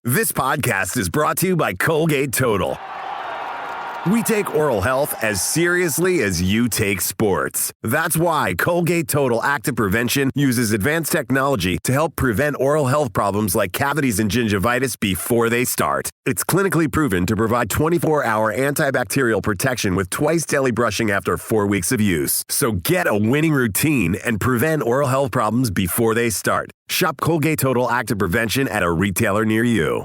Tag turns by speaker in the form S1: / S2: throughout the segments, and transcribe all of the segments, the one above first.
S1: This podcast is brought to you by Colgate Total. We take oral health as seriously as you take sports. That's why Colgate Total Active Prevention uses advanced technology to help prevent oral health problems like cavities and gingivitis before they start. It's clinically proven to provide 24-hour antibacterial protection with twice daily brushing after 4 weeks of use. So get a winning routine and prevent oral health problems before they start. Shop Colgate Total Active Prevention at a retailer near you.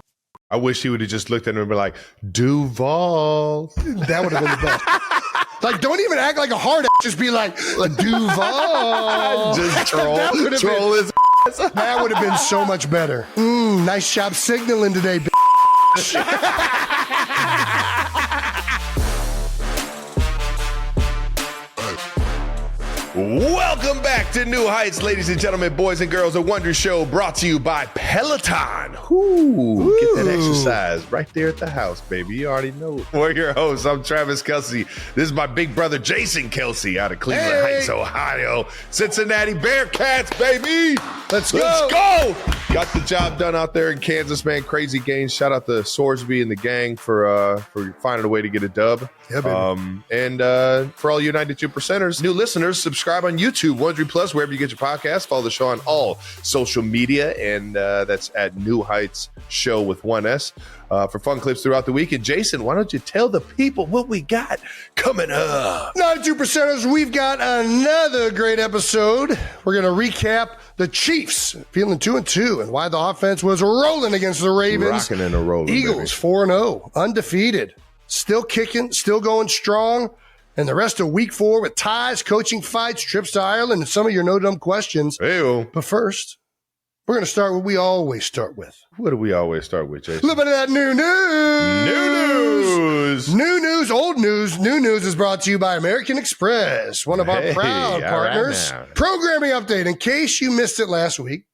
S2: I wish he would have just looked at him and been like, Duval.
S3: That would have been the best. Like, don't even act like a hard ass. Just be like, Duval.
S2: Just troll his ass.
S3: That would have been so much better. Nice job signaling today, bitch.
S2: Welcome back to New Heights, ladies and gentlemen, boys and girls. A Wonder Show brought to you by Peloton. Get that exercise right there at the house, baby. You already know. We're your hosts. I'm Travis Kelsey. This is my big brother, Jason Kelsey, out of Cleveland Heights, Ohio. Cincinnati Bearcats, baby.
S3: Let's go.
S2: Let's go. Got the job done out there in Kansas, man. Crazy games. Shout out to Sorsby and the gang for finding a way to get a dub.
S3: Yeah, baby.
S2: And for all you 92%ers, new listeners, subscribe on YouTube, Wondery Plus, wherever you get your podcasts. Follow the show on all social media, and that's at New Heights Show with 1S for fun clips throughout the week. And Jason, why don't you tell the people what we got coming up?
S3: 92%ers, we've got another great episode. We're going to recap the Chiefs feeling 2-2 and why the offense was rolling against the Ravens.
S2: Rocking and a rolling,
S3: Eagles 4-0, undefeated, still kicking, still going strong. And the rest of week 4 with ties, coaching fights, trips to Ireland, and some of your no-dumb questions.
S2: Hey-o.
S3: But first, we're going to start what we always start with.
S2: What do we always start with, Jason?
S3: A little bit of that new news. New news, old news. New news is brought to you by American Express, one of our proud partners.
S2: Right,
S3: Programming update. In case you missed it last week,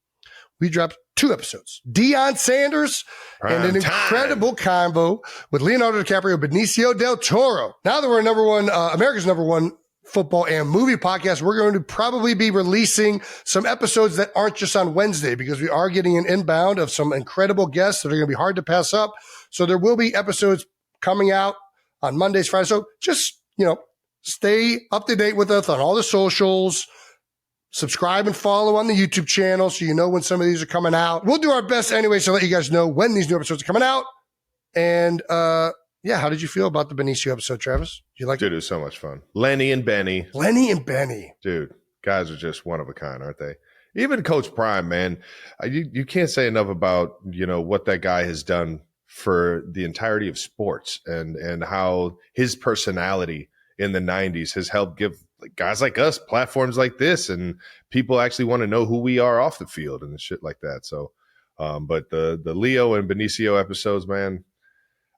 S3: we dropped 2 episodes. Deion Sanders and an incredible combo with Leonardo DiCaprio, Benicio del Toro. Now that we're America's number one football and movie podcast, we're going to probably be releasing some episodes that aren't just on Wednesday because we are getting an inbound of some incredible guests that are going to be hard to pass up. So there will be episodes coming out on Mondays, Fridays. So just, stay up to date with us on all the socials. Subscribe and follow on the YouTube channel so you know when some of these are coming out. We'll do our best anyway to let you guys know when these new episodes are coming out. And, how did you feel about the Benicio episode, Travis? You like it?
S2: Dude, it was so much fun. Lenny and Benny.
S3: Dude,
S2: guys are just one of a kind, aren't they? Even Coach Prime, man. You can't say enough about, what that guy has done for the entirety of sports and how his personality in the 90s has helped give guys like us platforms like this, and people actually want to know who we are off the field and shit like that. So, but the Leo and Benicio episodes, man,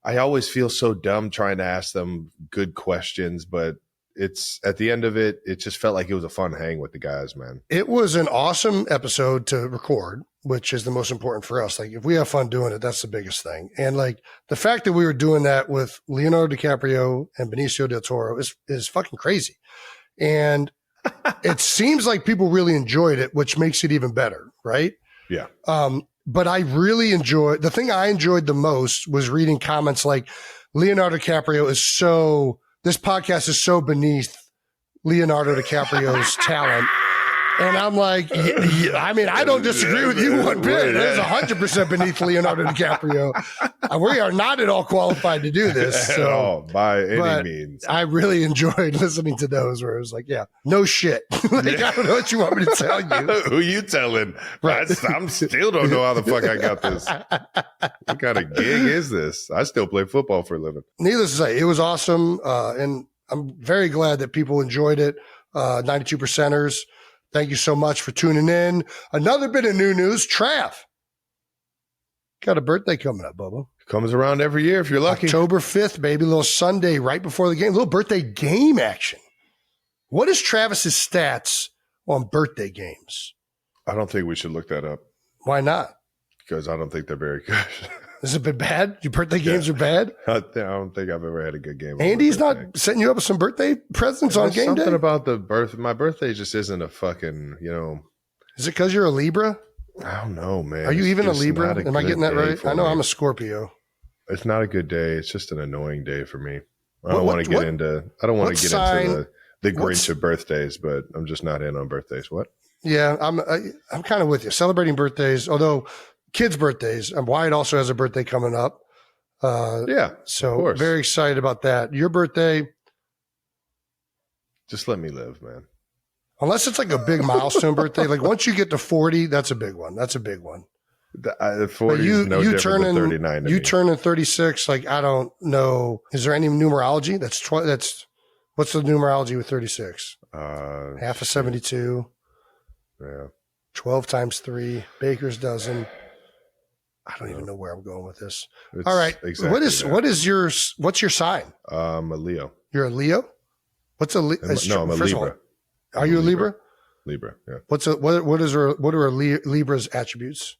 S2: I always feel so dumb trying to ask them good questions, but it's at the end of it, it just felt like it was a fun hang with the guys, man.
S3: It was an awesome episode to record, which is the most important for us. Like, if we have fun doing it, that's the biggest thing. And like the fact that we were doing that with Leonardo DiCaprio and Benicio del Toro is fucking crazy. And it seems like people really enjoyed it, which makes it even better, right?
S2: Yeah.
S3: But I really enjoyed, the thing I enjoyed the most was reading comments like Leonardo DiCaprio this podcast is so beneath Leonardo DiCaprio's talent. And I'm like, I don't disagree with you one bit. It is 100% beneath Leonardo DiCaprio. We are not at all qualified to do this. So,
S2: at all, by any means.
S3: I really enjoyed listening to those where it was like, no shit. I don't know what you want me to tell you.
S2: Who you telling?
S3: Right.
S2: I'm still don't know how the fuck I got this. What kind of gig is this? I still play football for a living.
S3: Needless to say, it was awesome. And I'm very glad that people enjoyed it. 92%ers. Thank you so much for tuning in. Another bit of new news. Trav, got a birthday coming up, Bubba.
S2: Comes around every year if you're lucky.
S3: October 5th, baby. A little Sunday right before the game. A little birthday game action. What is Travis's stats on birthday games?
S2: I don't think we should look that up.
S3: Why not?
S2: Because I don't think they're very good.
S3: Has it been bad? Your birthday games are bad?
S2: I don't think I've ever had a good game.
S3: Andy's not setting you up with some birthday presents on game day?
S2: Something about my birthday just isn't a fucking,
S3: Is it because you're a Libra?
S2: I don't know, man.
S3: Are you even a
S2: just
S3: Libra?
S2: not a
S3: Am I
S2: good
S3: getting that
S2: day
S3: right?
S2: for
S3: I know
S2: me.
S3: I'm a Scorpio.
S2: It's not a good day. It's just an annoying day for me. I don't want to get into the Grinch of birthdays, but I'm just not in on birthdays. What?
S3: Yeah, I'm kind of with you. Celebrating birthdays, although kids' birthdays. Wyatt also has a birthday coming up.
S2: Yeah,
S3: so very excited about that. Your birthday.
S2: Just let me live, man.
S3: Unless it's like a big milestone birthday. Like once you get to 40, that's a big one. That's a big one.
S2: 40 is no different than 39 to me.
S3: Turning 36, like I don't know. Is there any numerology? What's the numerology with 36? Half of 72.
S2: Yeah.
S3: 12 times 3. Baker's dozen. I don't even know where I'm going with this. All right. Exactly what's your sign?
S2: I'm a Leo.
S3: You're a Leo? What's a Leo?
S2: No, I'm a Libra.
S3: Are you a Libra?
S2: Libra, yeah.
S3: What are a Libra's attributes?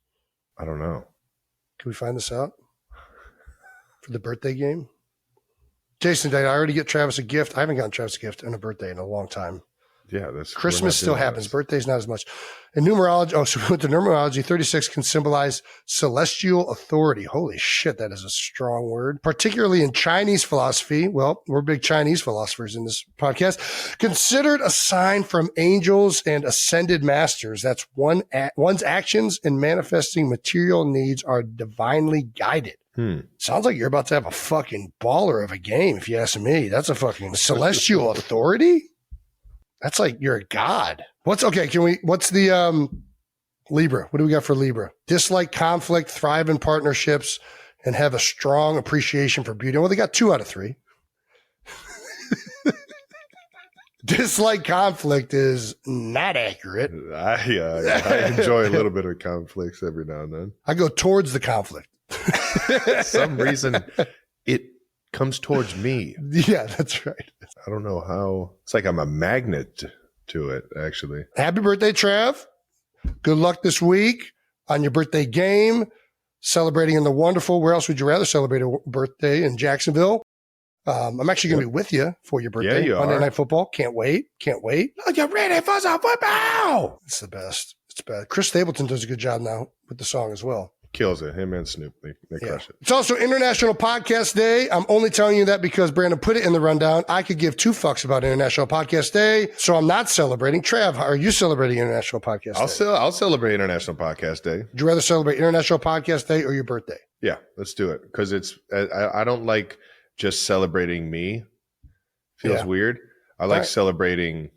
S2: I don't know.
S3: Can we find this out for the birthday game? Jason, did I already get Travis a gift? I haven't gotten Travis a gift on a birthday in a long time.
S2: Yeah, that's
S3: Christmas still happens. Birthday's not as much. In numerology, so with the numerology, 36 can symbolize celestial authority. Holy shit, that is a strong word. Particularly in Chinese philosophy. Well, we're big Chinese philosophers in this podcast. Considered a sign from angels and ascended masters. That's one's actions and manifesting material needs are divinely guided. Sounds like you're about to have a fucking baller of a game, if you ask me. That's a fucking celestial authority. That's like you're a god. What's the Libra? What do we got for Libra? Dislike conflict, thrive in partnerships, and have a strong appreciation for beauty. Well, they got 2 out of 3. Dislike conflict is not accurate.
S2: I enjoy a little bit of conflicts every now and then.
S3: I go towards the conflict.
S2: For some reason, it comes towards me.
S3: Yeah, that's right.
S2: I don't know how. It's like I'm a magnet to it, actually.
S3: Happy birthday, Trav. Good luck this week on your birthday game. Celebrating in the wonderful. Where else would you rather celebrate a birthday? In Jacksonville. I'm actually going to be with you for your birthday.
S2: Yeah, you
S3: Monday
S2: are.
S3: Night Football. Can't wait.
S2: Oh, you're ready for some football.
S3: It's the best. It's bad. Chris Stapleton does a good job now with the song as well.
S2: Kills it. Him and Snoop. They crush it.
S3: It's also International Podcast Day. I'm only telling you that because Brandon put it in the rundown. I could give 2 fucks about International Podcast Day, so I'm not celebrating. Trav, are you celebrating International Podcast Day?
S2: I'll celebrate International Podcast Day.
S3: Would you rather celebrate International Podcast Day or your birthday?
S2: Yeah, let's do it. Because I don't like just celebrating me. Feels weird. I like celebrating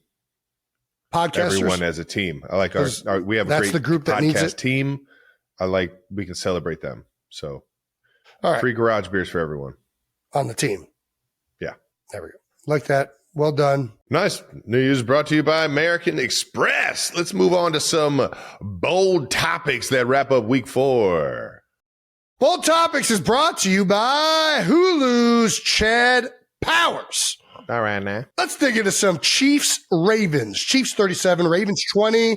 S3: podcasters,
S2: everyone as a team. I like we have a great
S3: the group that
S2: podcast
S3: needs it.
S2: team. I like we can celebrate them. So,
S3: all right,
S2: free garage beers for everyone
S3: on the team.
S2: Yeah,
S3: there we go. Like that. Well done.
S2: Nice. News brought to you by American Express. Let's move on to some bold topics that wrap up week 4.
S3: Bold Topics is brought to you by Hulu's Chad Powers.
S2: All right, now.
S3: Let's dig into some Chiefs-Ravens. Chiefs 37, Ravens 20.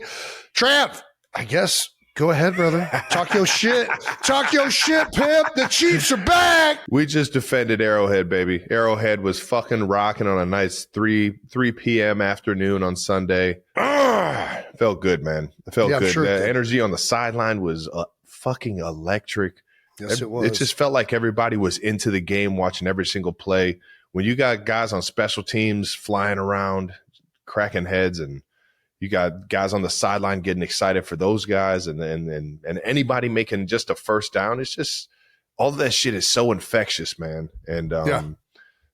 S3: Trav, I guess, go ahead, brother. Talk your shit. Talk your shit, pimp. The Chiefs are back.
S2: We just defended Arrowhead, baby. Arrowhead was fucking rocking on a nice 3 p.m. afternoon on Sunday. Felt good, man. It felt good.
S3: Sure
S2: the energy on the sideline was fucking electric.
S3: Yes, it was.
S2: It just felt like everybody was into the game, watching every single play. When you got guys on special teams flying around, cracking heads, and you got guys on the sideline getting excited for those guys, and anybody making just a first down, it's just all of that shit is so infectious, man. And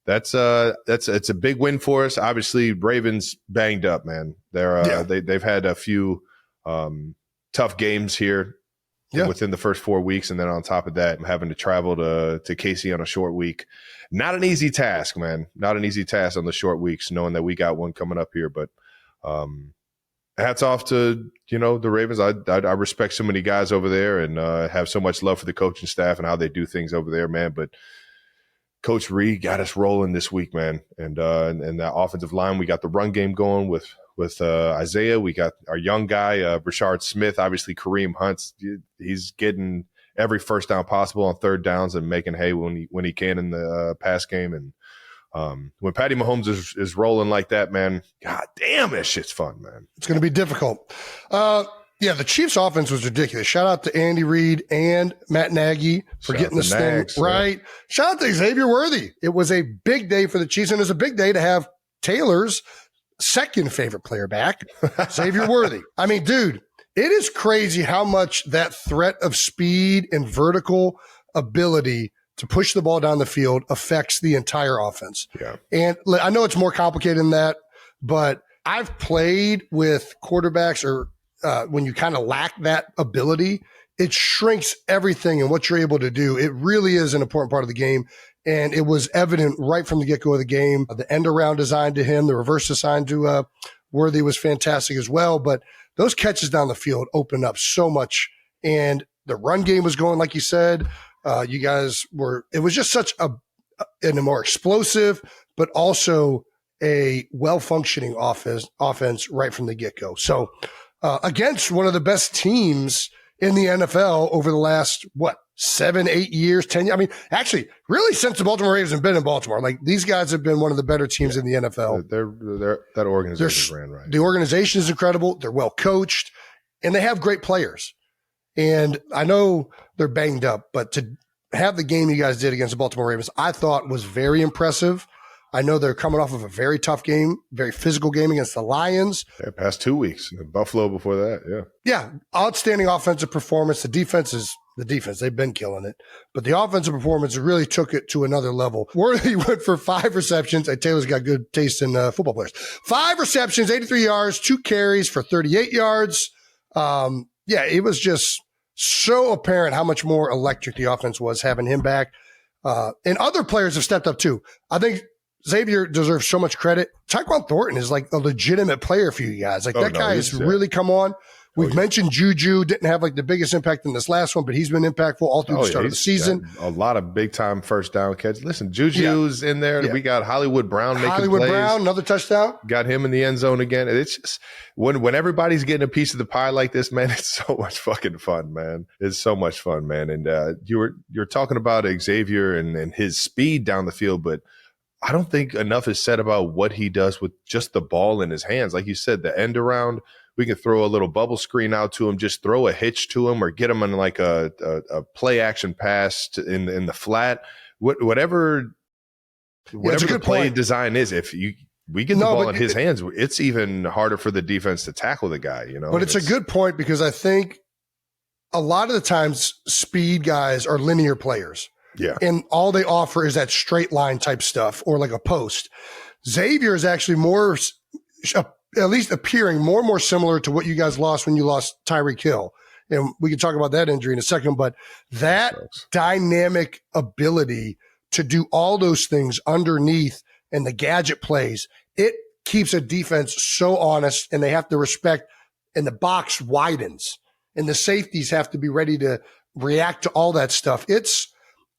S2: it's a big win for us. Obviously, Ravens banged up, man. They've had a few tough games here. Within the first 4 weeks. And then on top of that, having to travel to KC on a short week. Not an easy task, man. Not an easy task on the short weeks, knowing that we got one coming up here. But hats off to, the Ravens. I respect so many guys over there and have so much love for the coaching staff and how they do things over there, man. But Coach Reed got us rolling this week, man. And that offensive line, we got the run game going with Isaiah. We got our young guy, Rashard Smith, obviously Kareem Hunt's. He's getting every first down possible on third downs and making hay when he can in the pass game. And when Patty Mahomes is rolling like that, man, god damn, that shit's fun, man.
S3: It's going to be difficult. Yeah, the Chiefs' offense was ridiculous. Shout out to Andy Reid and Matt Nagy for getting this thing right. Shout out to Xavier Worthy. It was a big day for the Chiefs, and it was a big day to have Taylor's second favorite player back, Xavier Worthy. I mean, dude, it is crazy how much that threat of speed and vertical ability to push the ball down the field affects the entire offense.
S2: Yeah.
S3: And I know it's more complicated than that, but I've played with quarterbacks or when you kind of lack that ability, it shrinks everything and what you're able to do. It really is an important part of the game. And it was evident right from the get-go of the game. The end around designed to him, the reverse assigned to Worthy was fantastic as well. But those catches down the field opened up so much. And the run game was going, like you said. You guys were – it was just such a more explosive, but also a well-functioning offense right from the get-go. So against one of the best teams in the NFL over the last, 7, 8 years, 10 years. I mean, actually, really since the Baltimore Ravens have been in Baltimore, like these guys have been one of the better teams in the NFL.
S2: They're that organization ran right.
S3: The organization is incredible. They're well coached, and they have great players. And I know they're banged up, but to have the game you guys did against the Baltimore Ravens, I thought was very impressive. I know they're coming off of a very tough game, very physical game against the Lions.
S2: Yeah, past 2 weeks. Buffalo before that, yeah.
S3: Yeah, outstanding offensive performance. The defense is the defense. They've been killing it. But the offensive performance really took it to another level. Worthy went for 5 receptions. Taylor's got good taste in football players. 5 receptions, 83 yards, 2 carries for 38 yards. Yeah, it was just so apparent how much more electric the offense was having him back. And other players have stepped up too. I think Xavier deserves so much credit. Tyquan Thornton is like a legitimate player for you guys. Like that guy has really come on. We've mentioned Juju didn't have like the biggest impact in this last one, but he's been impactful all through the start of the season.
S2: A lot of big time first down catches. Listen, Juju's in there. Yeah. We got Hollywood Brown making plays.
S3: Brown, another touchdown.
S2: Got him in the end zone again. It's just when everybody's getting a piece of the pie like this, man, it's so much fucking fun, man. It's so much fun, man. And you're talking about Xavier and his speed down the field, but I don't think enough is said about what he does with just the ball in his hands. Like you said, the end around, we can throw a little bubble screen out to him, just throw a hitch to him or get him on like a play action pass in the flat. Whatever the play design is, if we get the ball in his hands, it's even harder for the defense to tackle the guy, you know.
S3: But it's a good point because I think a lot of the times speed guys are linear players.
S2: Yeah.
S3: And all they offer is that straight line type stuff or like a post. Xavier is actually more, at least appearing more and more similar to what you guys lost when you lost Tyreek Hill. And we can talk about that injury in a second, but that dynamic ability to do all those things underneath and the gadget plays, it keeps a defense so honest and they have to respect, and the box widens and the safeties have to be ready to react to all that stuff.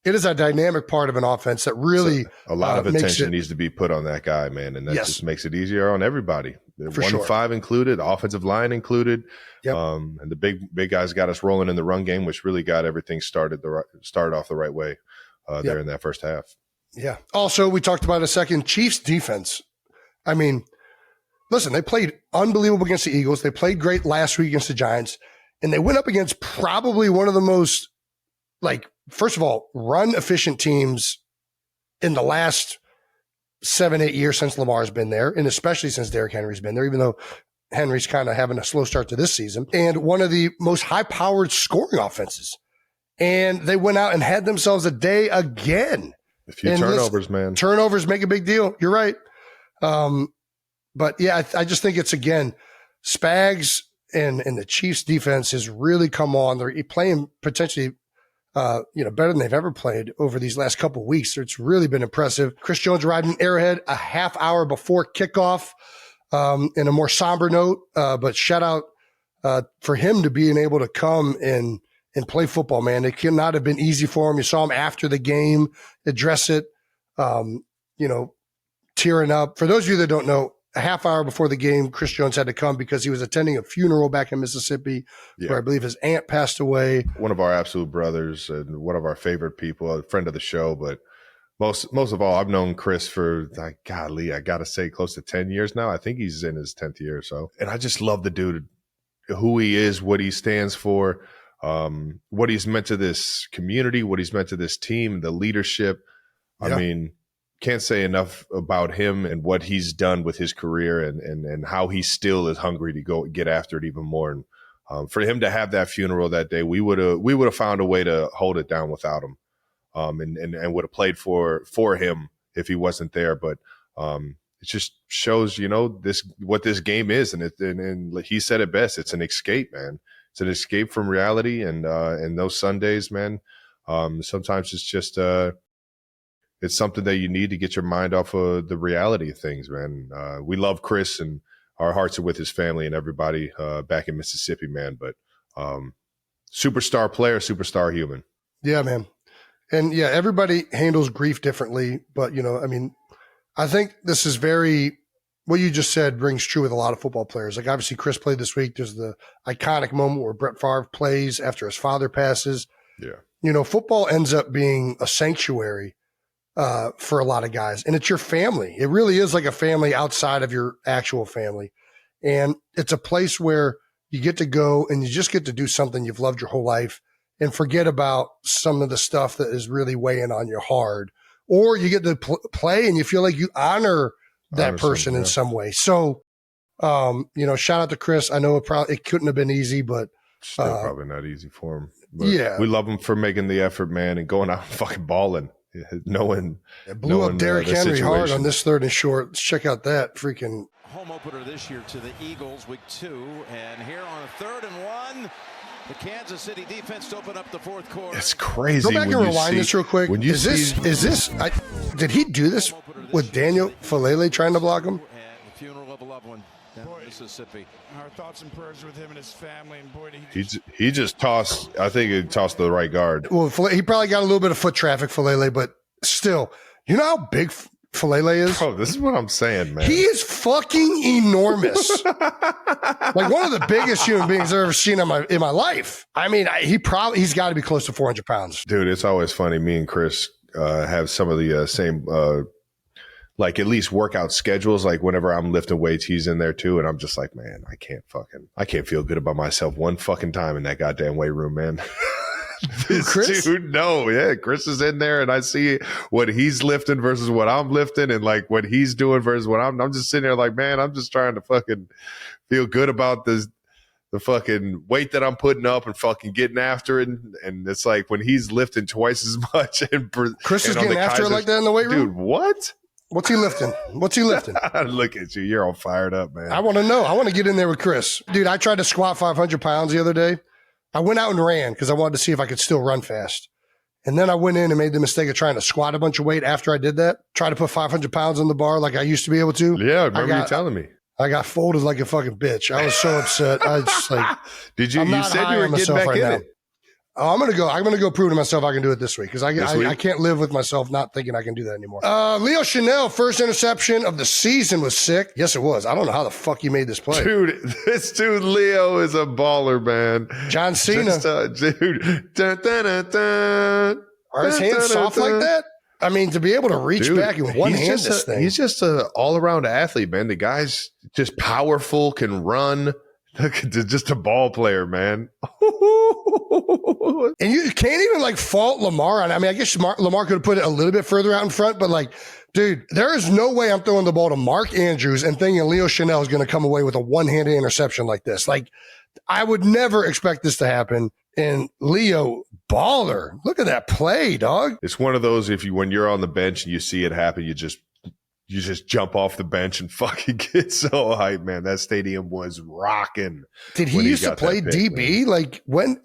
S3: It is a dynamic part of an offense that really
S2: a lot of attention needs to be put on that guy, man, and that just makes it easier on everybody. 1-5 included, offensive line included, and the big guys got us rolling in the run game, which really got everything started off the right way there in that first half. Yeah.
S3: Also, we talked about a second, Chiefs defense. I mean, listen, they played unbelievable against the Eagles. They played great last week against the Giants, and they went up against probably one of the most first of all, run efficient teams in the last 7-8 years since Lamar's been there, and especially since Derrick Henry's been there, even though Henry's kind of having a slow start to this season, and one of the most high-powered scoring offenses. And they went out and had themselves a day again.
S2: A few turnovers, man.
S3: Turnovers make a big deal. You're right. But, yeah, I just think it's, again, Spags and the Chiefs' defense has really come on. They're playing potentially better than they've ever played over these last couple of weeks. It's really been impressive. Chris Jones riding Arrowhead a half hour before kickoff in a more somber note. But shout out for him to being able to come and play football, man. It could not have been easy for him. You saw him after the game address it, tearing up. For those of you that don't know, a half hour before the game, Chris Jones had to come because he was attending a funeral back in Mississippi where I believe his aunt passed away.
S2: One of our absolute brothers and one of our favorite people, a friend of the show. But most of all, I've known Chris for, I got to say, close to 10 years now. I think he's in his 10th year or so. And I just love the dude. who he is, what he stands for, what he's meant to this community, what he's meant to this team, the leadership. Yeah. I mean, can't say enough about him and what he's done with his career and how he still is hungry to go get after it even more. And for him to have that funeral that day, we would have found a way to hold it down without him, and would have played for him if he wasn't there. But it just shows, what this game is, and he said it best. It's an escape, man. It's an escape from reality, and those Sundays, man. Sometimes it's just it's something that you need to get your mind off of the reality of things, man. We love Chris, and our hearts are with his family and everybody back in Mississippi, man. But superstar player, superstar human.
S3: Yeah, man. And yeah, everybody handles grief differently. But, I think this is what you just said rings true with a lot of football players. Like, obviously, Chris played this week. There's the iconic moment where Brett Favre plays after his father passes. Yeah. Football ends up being a sanctuary for a lot of guys. And it's your family. It really is like a family outside of your actual family. And it's a place where you get to go and you just get to do something you've loved your whole life and forget about some of the stuff that is really weighing on you hard. Or you get to play and you feel like you honor that person in some way. So, shout out to Chris. I know it couldn't have been easy, but
S2: still probably not easy for him. But
S3: yeah,
S2: we love him for making the effort, man, and going out and fucking balling. Knowing
S3: blew up Derrick Henry hard on this 3rd and short. Let's check out that freaking
S4: home opener this year to the Eagles, week 2, and here on a 3rd and 1, the Kansas City defense to open up the 4th quarter.
S2: It's crazy.
S3: Go back and rewind this real quick. Did he do this with Daniel Falele trying to block him?
S4: And the funeral of a loved one down in Mississippi.
S5: Our thoughts and prayers with him and his family. And boy,
S2: he just tossed. I think he tossed the right guard.
S3: Well, he probably got a little bit of foot traffic, Falele, but still, you know how big Falele is?
S2: Bro, this is what I'm saying, man.
S3: He is fucking enormous. Like one of the biggest human beings I've ever seen in my life. I mean, he's got to be close to 400 pounds.
S2: Dude, it's always funny. Me and Chris have some of the same like at least workout schedules. Like whenever I'm lifting weights, he's in there too. And I'm just like, man, I can't feel good about myself one fucking time in that goddamn weight room, man.
S3: Chris?
S2: Dude, no. Yeah. Chris is in there and I see what he's lifting versus what I'm lifting and like what he's doing versus what I'm just sitting there like, man, I'm just trying to fucking feel good about the fucking weight that I'm putting up and fucking getting after it. And it's like when he's lifting twice as much and
S3: Chris is getting after it like that in the weight room?
S2: Dude, what?
S3: What's he lifting?
S2: Look at you. You're all fired up, man.
S3: I want to know. I want to get in there with Chris. Dude, I tried to squat 500 pounds the other day. I went out and ran because I wanted to see if I could still run fast. And then I went in and made the mistake of trying to squat a bunch of weight after I did that. Try to put 500 pounds on the bar like I used to be able to.
S2: Yeah, I remember you telling me.
S3: I got folded like a fucking bitch. I was so upset. I just like.
S2: Did you? You said you were getting back in it.
S3: Oh, I'm gonna go prove to myself I can do it this week because I can't live with myself not thinking I can do that anymore. Leo Chanel, first interception of the season was sick. Yes, it was. I don't know how the fuck you made this play,
S2: dude. This dude Leo is a baller, man.
S3: John Cena,
S2: dude. Dun, dun, dun, dun.
S3: Are his hands soft like that? I mean, to be able to reach back in one hand, this thing.
S2: He's just an all-around athlete, man. The guy's just powerful, can run. Just a ball player, man.
S3: And you can't even like fault Lamar on. I mean, I guess Lamar could have put it a little bit further out in front, but like, dude, there is no way I'm throwing the ball to Mark Andrews and thinking Leo Chanel is going to come away with a one-handed interception like this. Like, I would never expect this to happen. And Leo, baller. Look at that play, dog.
S2: It's one of those, when you're on the bench and you see it happen, you just jump off the bench and fucking get so hyped, man. That stadium was rocking.
S3: Did he used to play DB? Man. Like when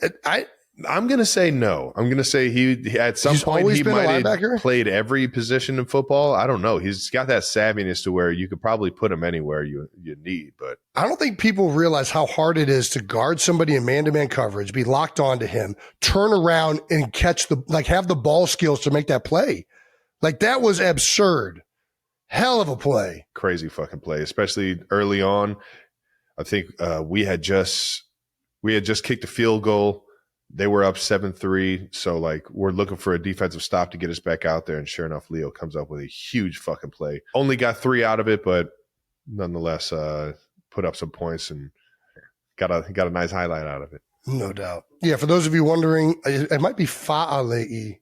S2: I'm going to say no. I'm going to say he at some point he might have played every position in football. I don't know. He's got that savviness to where you could probably put him anywhere you need. But
S3: I don't think people realize how hard it is to guard somebody in man-to-man coverage, be locked onto him, turn around and have the ball skills to make that play. Like that was absurd. Hell of a play.
S2: Crazy fucking play, especially early on. I think we had just kicked a field goal. They were up 7-3. So like we're looking for a defensive stop to get us back out there. And sure enough, Leo comes up with a huge fucking play. Only got 3 out of it, but nonetheless, put up some points and got a nice highlight out of it.
S3: No doubt. Yeah, for those of you wondering, it might be Fa'alele,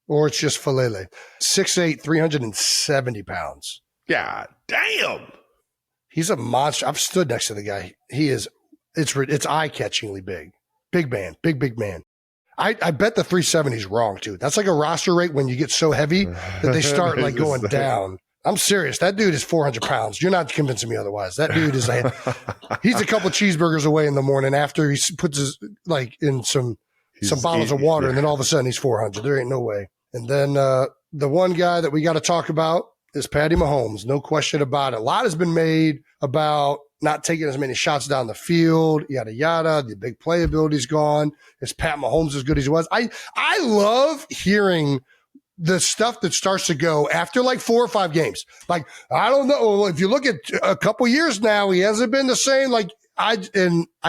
S3: or it's just Falele. 6'8", 370 pounds.
S2: Yeah, damn.
S3: He's a monster. I've stood next to the guy. It's eye-catchingly big. Big man. Big man. I bet the 370 is wrong, too. That's like a roster rate when you get so heavy that they start like going down. I'm serious. That dude is 400 pounds. You're not convincing me otherwise. That dude is he's a couple cheeseburgers away in the morning after he puts his like in some bottles of water, and then all of a sudden he's 400. There ain't no way. And then the one guy that we got to talk about is Patty Mahomes. No question about it. A lot has been made about not taking as many shots down the field, yada, yada. The big playability's gone. Is Pat Mahomes as good as he was? I love hearing the stuff that starts to go after like 4 or 5 games. Like, I don't know. If you look at a couple years now, he hasn't been the same. Like, I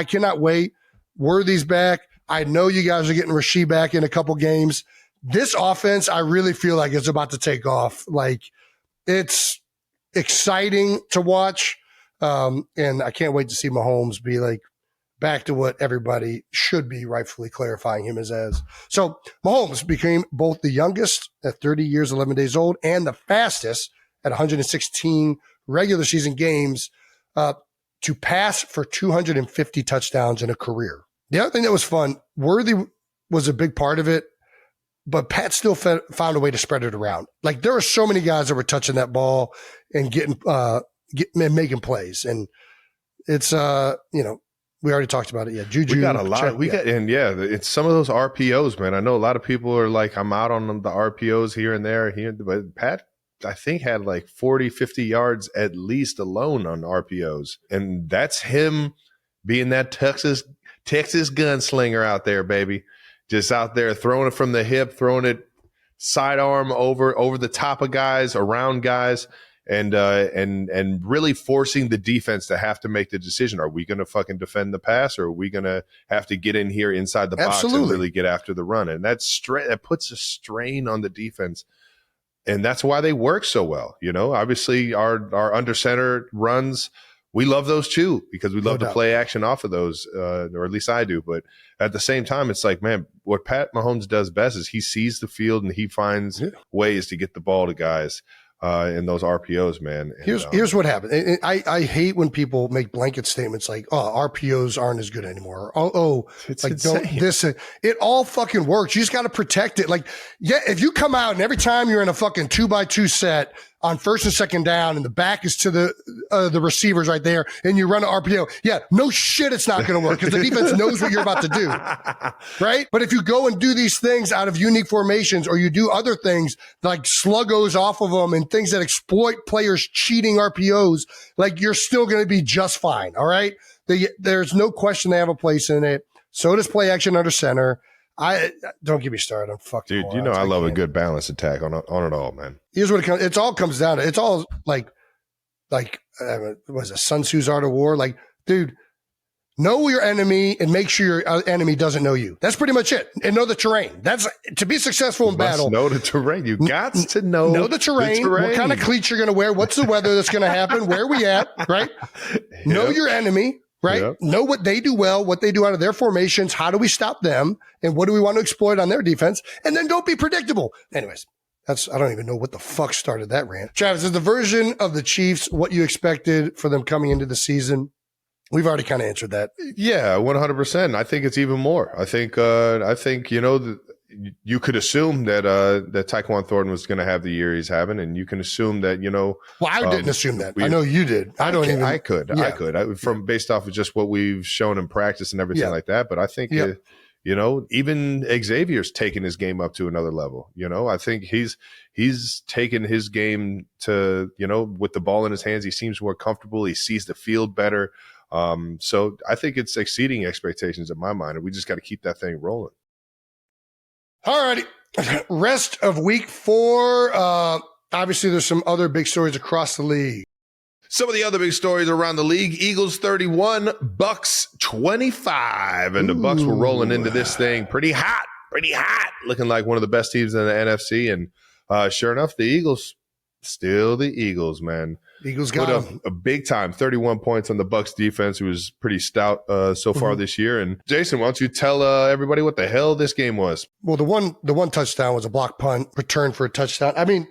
S3: cannot wait. Worthy's back. I know you guys are getting Rasheed back in a couple games. This offense, I really feel like it's about to take off. Like, it's exciting to watch. And I can't wait to see Mahomes be like back to what everybody should be rightfully clarifying him as. So Mahomes became both the youngest at 30 years, 11 days old, and the fastest at 116 regular season games to pass for 250 touchdowns in a career. The other thing that was fun, Worthy was a big part of it, but Pat still found a way to spread it around. Like, there were so many guys that were touching that ball and making plays. And it's, we already talked about it. Yeah. Juju.
S2: We got a lot. It's some of those RPOs, man. I know a lot of people are like, I'm out on the RPOs here and there, but Pat, I think, had like 40, 50 yards at least alone on RPOs. And that's him being that Texas gunslinger out there, baby. Just out there throwing it from the hip, throwing it sidearm over the top of guys, around guys. And really forcing the defense to have to make the decision. Are we going to fucking defend the pass, or are we going to have to get in here inside the box and really get after the run? And that puts a strain on the defense. And that's why they work so well. Obviously our under center runs, we love those too, because we love to play action off of those, or at least I do. But at the same time, it's like, man, what Pat Mahomes does best is he sees the field and he finds ways to get the ball to guys. In those RPOs, man. And,
S3: here's what happened. I hate when people make blanket statements like, "Oh, RPOs aren't as good anymore." It's like insane. It all fucking works. You just got to protect it. Like, yeah, if you come out and every time you're in a fucking 2x2 set on first and second down, and the back is to the receivers right there, and you run an RPO, yeah, no shit, it's not going to work because the defense knows what you're about to do, right? But if you go and do these things out of unique formations, or you do other things like sluggos off of them and things that exploit players cheating RPOs, like, you're still going to be just fine, all right? There's no question they have a place in it. So does play action under center. Don't get me started. I'm fucking
S2: dude. I love a good balanced attack on it all, man.
S3: Here's what it all comes down to. It's all like what is it? Sun Tzu's Art of War. Like, dude, know your enemy and make sure your enemy doesn't know you. That's pretty much it. And know the terrain. That's to be successful in battle.
S2: Know the terrain. You got to know
S3: the terrain. What kind of cleats you're going to wear? What's the weather that's going to happen? Where are we at? Right? Know your enemy. Right? Yep. Know what they do well, what they do out of their formations. How do we stop them? And what do we want to exploit on their defense? And then don't be predictable. Anyways, I don't even know what the fuck started that rant. Travis, is the version of the Chiefs what you expected for them coming into the season? We've already kind of answered that.
S2: Yeah, 100%. I think it's even more. I think you could assume that Tyquan Thornton was going to have the year he's having, and you can assume that,
S3: Well, I didn't assume that. I know you did. I could. Based off of just what we've shown in practice and everything like that. But I think,
S2: even Xavier's taken his game up to another level. I think he's taken his game to, with the ball in his hands, he seems more comfortable. He sees the field better. So I think it's exceeding expectations in my mind, and we just got to keep that thing rolling.
S3: All righty. Rest of week 4. Obviously, there's some other big stories across the league.
S2: Some of the other big stories around the league: Eagles 31, Bucks 25. And the Bucks were rolling into this thing pretty hot, looking like one of the best teams in the NFC. And sure enough, the Eagles Still the Eagles, man.
S3: Eagles got
S2: put up
S3: him.
S2: a big time 31 points on the Bucs defense, who was pretty stout so far this year. And Jason, why don't you tell everybody what the hell this game was?
S3: Well, the one touchdown was a block punt, return for a touchdown. I mean,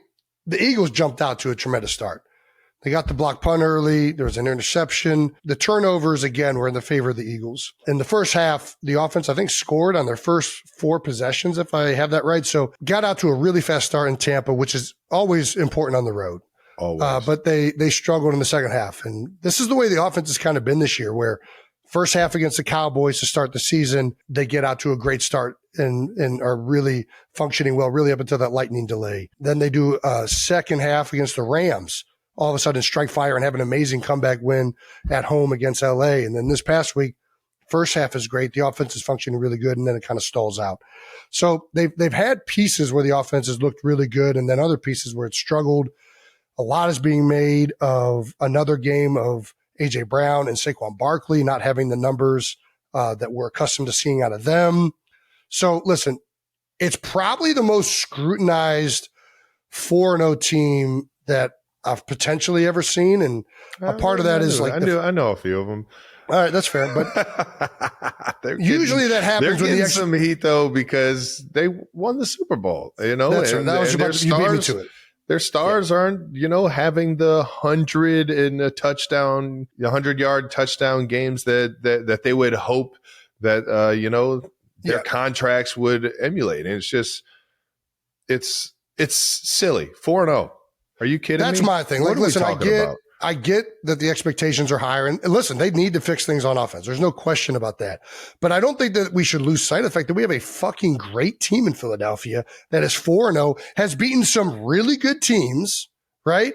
S3: the Eagles jumped out to a tremendous start. They got the block punt early. There was an interception. The turnovers, again, were in the favor of the Eagles. In the first half, the offense, I think, scored on their first 4 possessions, if I have that right. So got out to a really fast start in Tampa, which is always important on the road. But they struggled in the second half. And this is the way the offense has kind of been this year, where first half against the Cowboys to start the season, they get out to a great start and are really functioning well, really up until that lightning delay. Then they do a second half against the Rams, all of a sudden strike fire and have an amazing comeback win at home against LA. And then this past week, first half is great. The offense is functioning really good, and then it kind of stalls out. So they've had pieces where the offense has looked really good, and then other pieces where it struggled. A lot is being made of another game of A.J. Brown and Saquon Barkley not having the numbers that we're accustomed to seeing out of them. So listen, it's probably the most scrutinized 4-0 team that I've potentially ever seen. And a part of that is like,
S2: I know a few of them.
S3: All right, that's fair. But usually that happens
S2: they're
S3: when
S2: getting some heat though, because they won the Super Bowl, you know,
S3: that's right. That was about you beat me to it.
S2: Their stars aren't, you know, having the 100-yard touchdown games that they would hope that, you know, their contracts would emulate. And it's just, it's silly. 4-0. Are you kidding me?
S3: That's my thing. Like, listen, I get that the expectations are higher. And listen, they need to fix things on offense. There's no question about that. But I don't think that we should lose sight of the fact that we have a fucking great team in Philadelphia that is 4-0, has beaten some really good teams, right?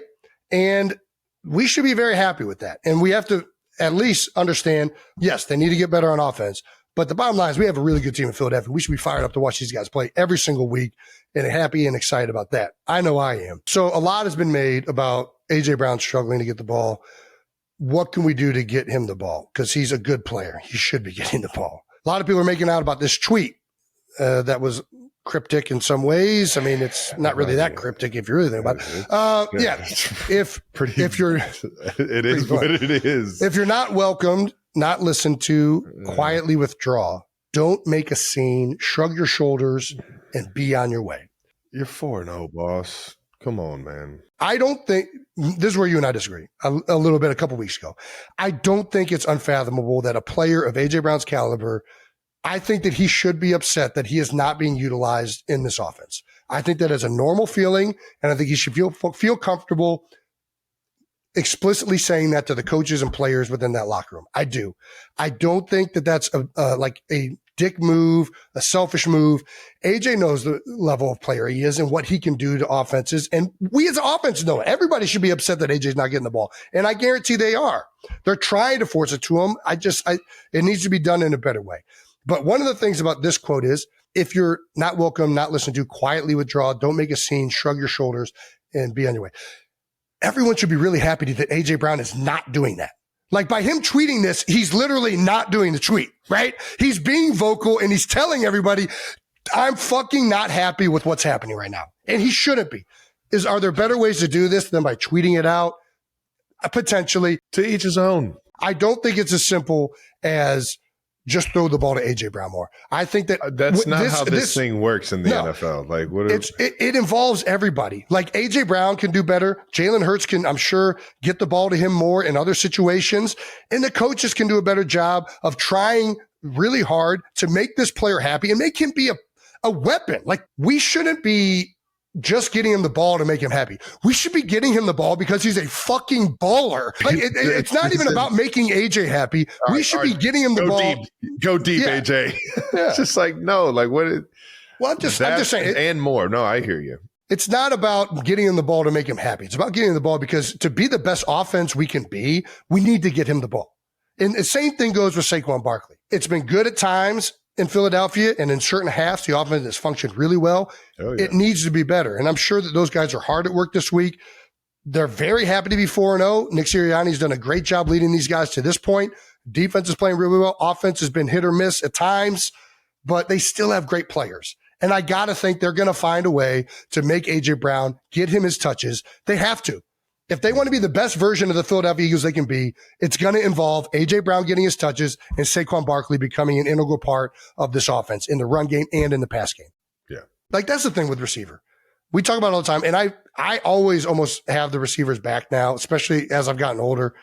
S3: And we should be very happy with that. And we have to at least understand, yes, they need to get better on offense. But the bottom line is we have a really good team in Philadelphia. We should be fired up to watch these guys play every single week and happy and excited about that. I know I am. So a lot has been made about A.J. Brown struggling to get the ball. What can we do to get him the ball? Because he's a good player. He should be getting the ball. A lot of people are making out about this tweet that was cryptic in some ways. I mean, it's not really that cryptic if you really think about it. If you're,
S2: it is what it is.
S3: If you're not welcomed, not listened to, quietly withdraw. Don't make a scene. Shrug your shoulders and be on your way.
S2: You're 4-0, boss. Come on, man.
S3: I don't think this is where you and I disagree a little bit a couple weeks ago. I don't think it's unfathomable that a player of A.J. Brown's caliber, I think that he should be upset that he is not being utilized in this offense. I think that is a normal feeling, and I think he should feel comfortable explicitly saying that to the coaches and players within that locker room. I do. I don't think that that's like a dick move, a selfish move. AJ knows the level of player he is and what he can do to offenses. And we as an offense know it. Everybody should be upset that AJ's not getting the ball. And I guarantee they are. They're trying to force it to him. It needs to be done in a better way. But one of the things about this quote is, if you're not welcome, not listened to, quietly withdraw, don't make a scene, shrug your shoulders, and be on your way. Everyone should be really happy that A.J. Brown is not doing that. Like, by him tweeting this, he's literally not doing the tweet, right? He's being vocal and he's telling everybody, I'm fucking not happy with what's happening right now. And he shouldn't be. Are there better ways to do this than by tweeting it out? Potentially.
S2: To each his own.
S3: I don't think it's as simple as just throw the ball to A.J. Brown more. I think
S2: that's not how this thing works in the NFL. Like,
S3: it involves everybody. Like, A.J. Brown can do better. Jalen Hurts can, I'm sure, get the ball to him more in other situations. And the coaches can do a better job of trying really hard to make this player happy and make him be a weapon. Like, we shouldn't be just getting him the ball to make him happy. We should be getting him the ball because he's a fucking baller. Like, it's not even about making AJ happy. We should be getting him the ball.
S2: Go deep, AJ. It's just like, no, like what?
S3: Well, I'm just saying.
S2: And more. No, I hear you.
S3: It's not about getting him the ball to make him happy. It's about getting him the ball because to be the best offense we can be, we need to get him the ball. And the same thing goes with Saquon Barkley. It's been good at times in Philadelphia, and in certain halves, the offense has functioned really well. Oh, yeah. It needs to be better. And I'm sure that those guys are hard at work this week. They're very happy to be 4-0. Nick Sirianni's done a great job leading these guys to this point. Defense is playing really well. Offense has been hit or miss at times, but they still have great players. And I got to think they're going to find a way to make A.J. Brown get him his touches. They have to. If they want to be the best version of the Philadelphia Eagles they can be, it's going to involve A.J. Brown getting his touches and Saquon Barkley becoming an integral part of this offense in the run game and in the pass game.
S2: Yeah.
S3: Like, that's the thing with receiver. We talk about it all the time, and I always almost have the receivers back now, especially as I've gotten older.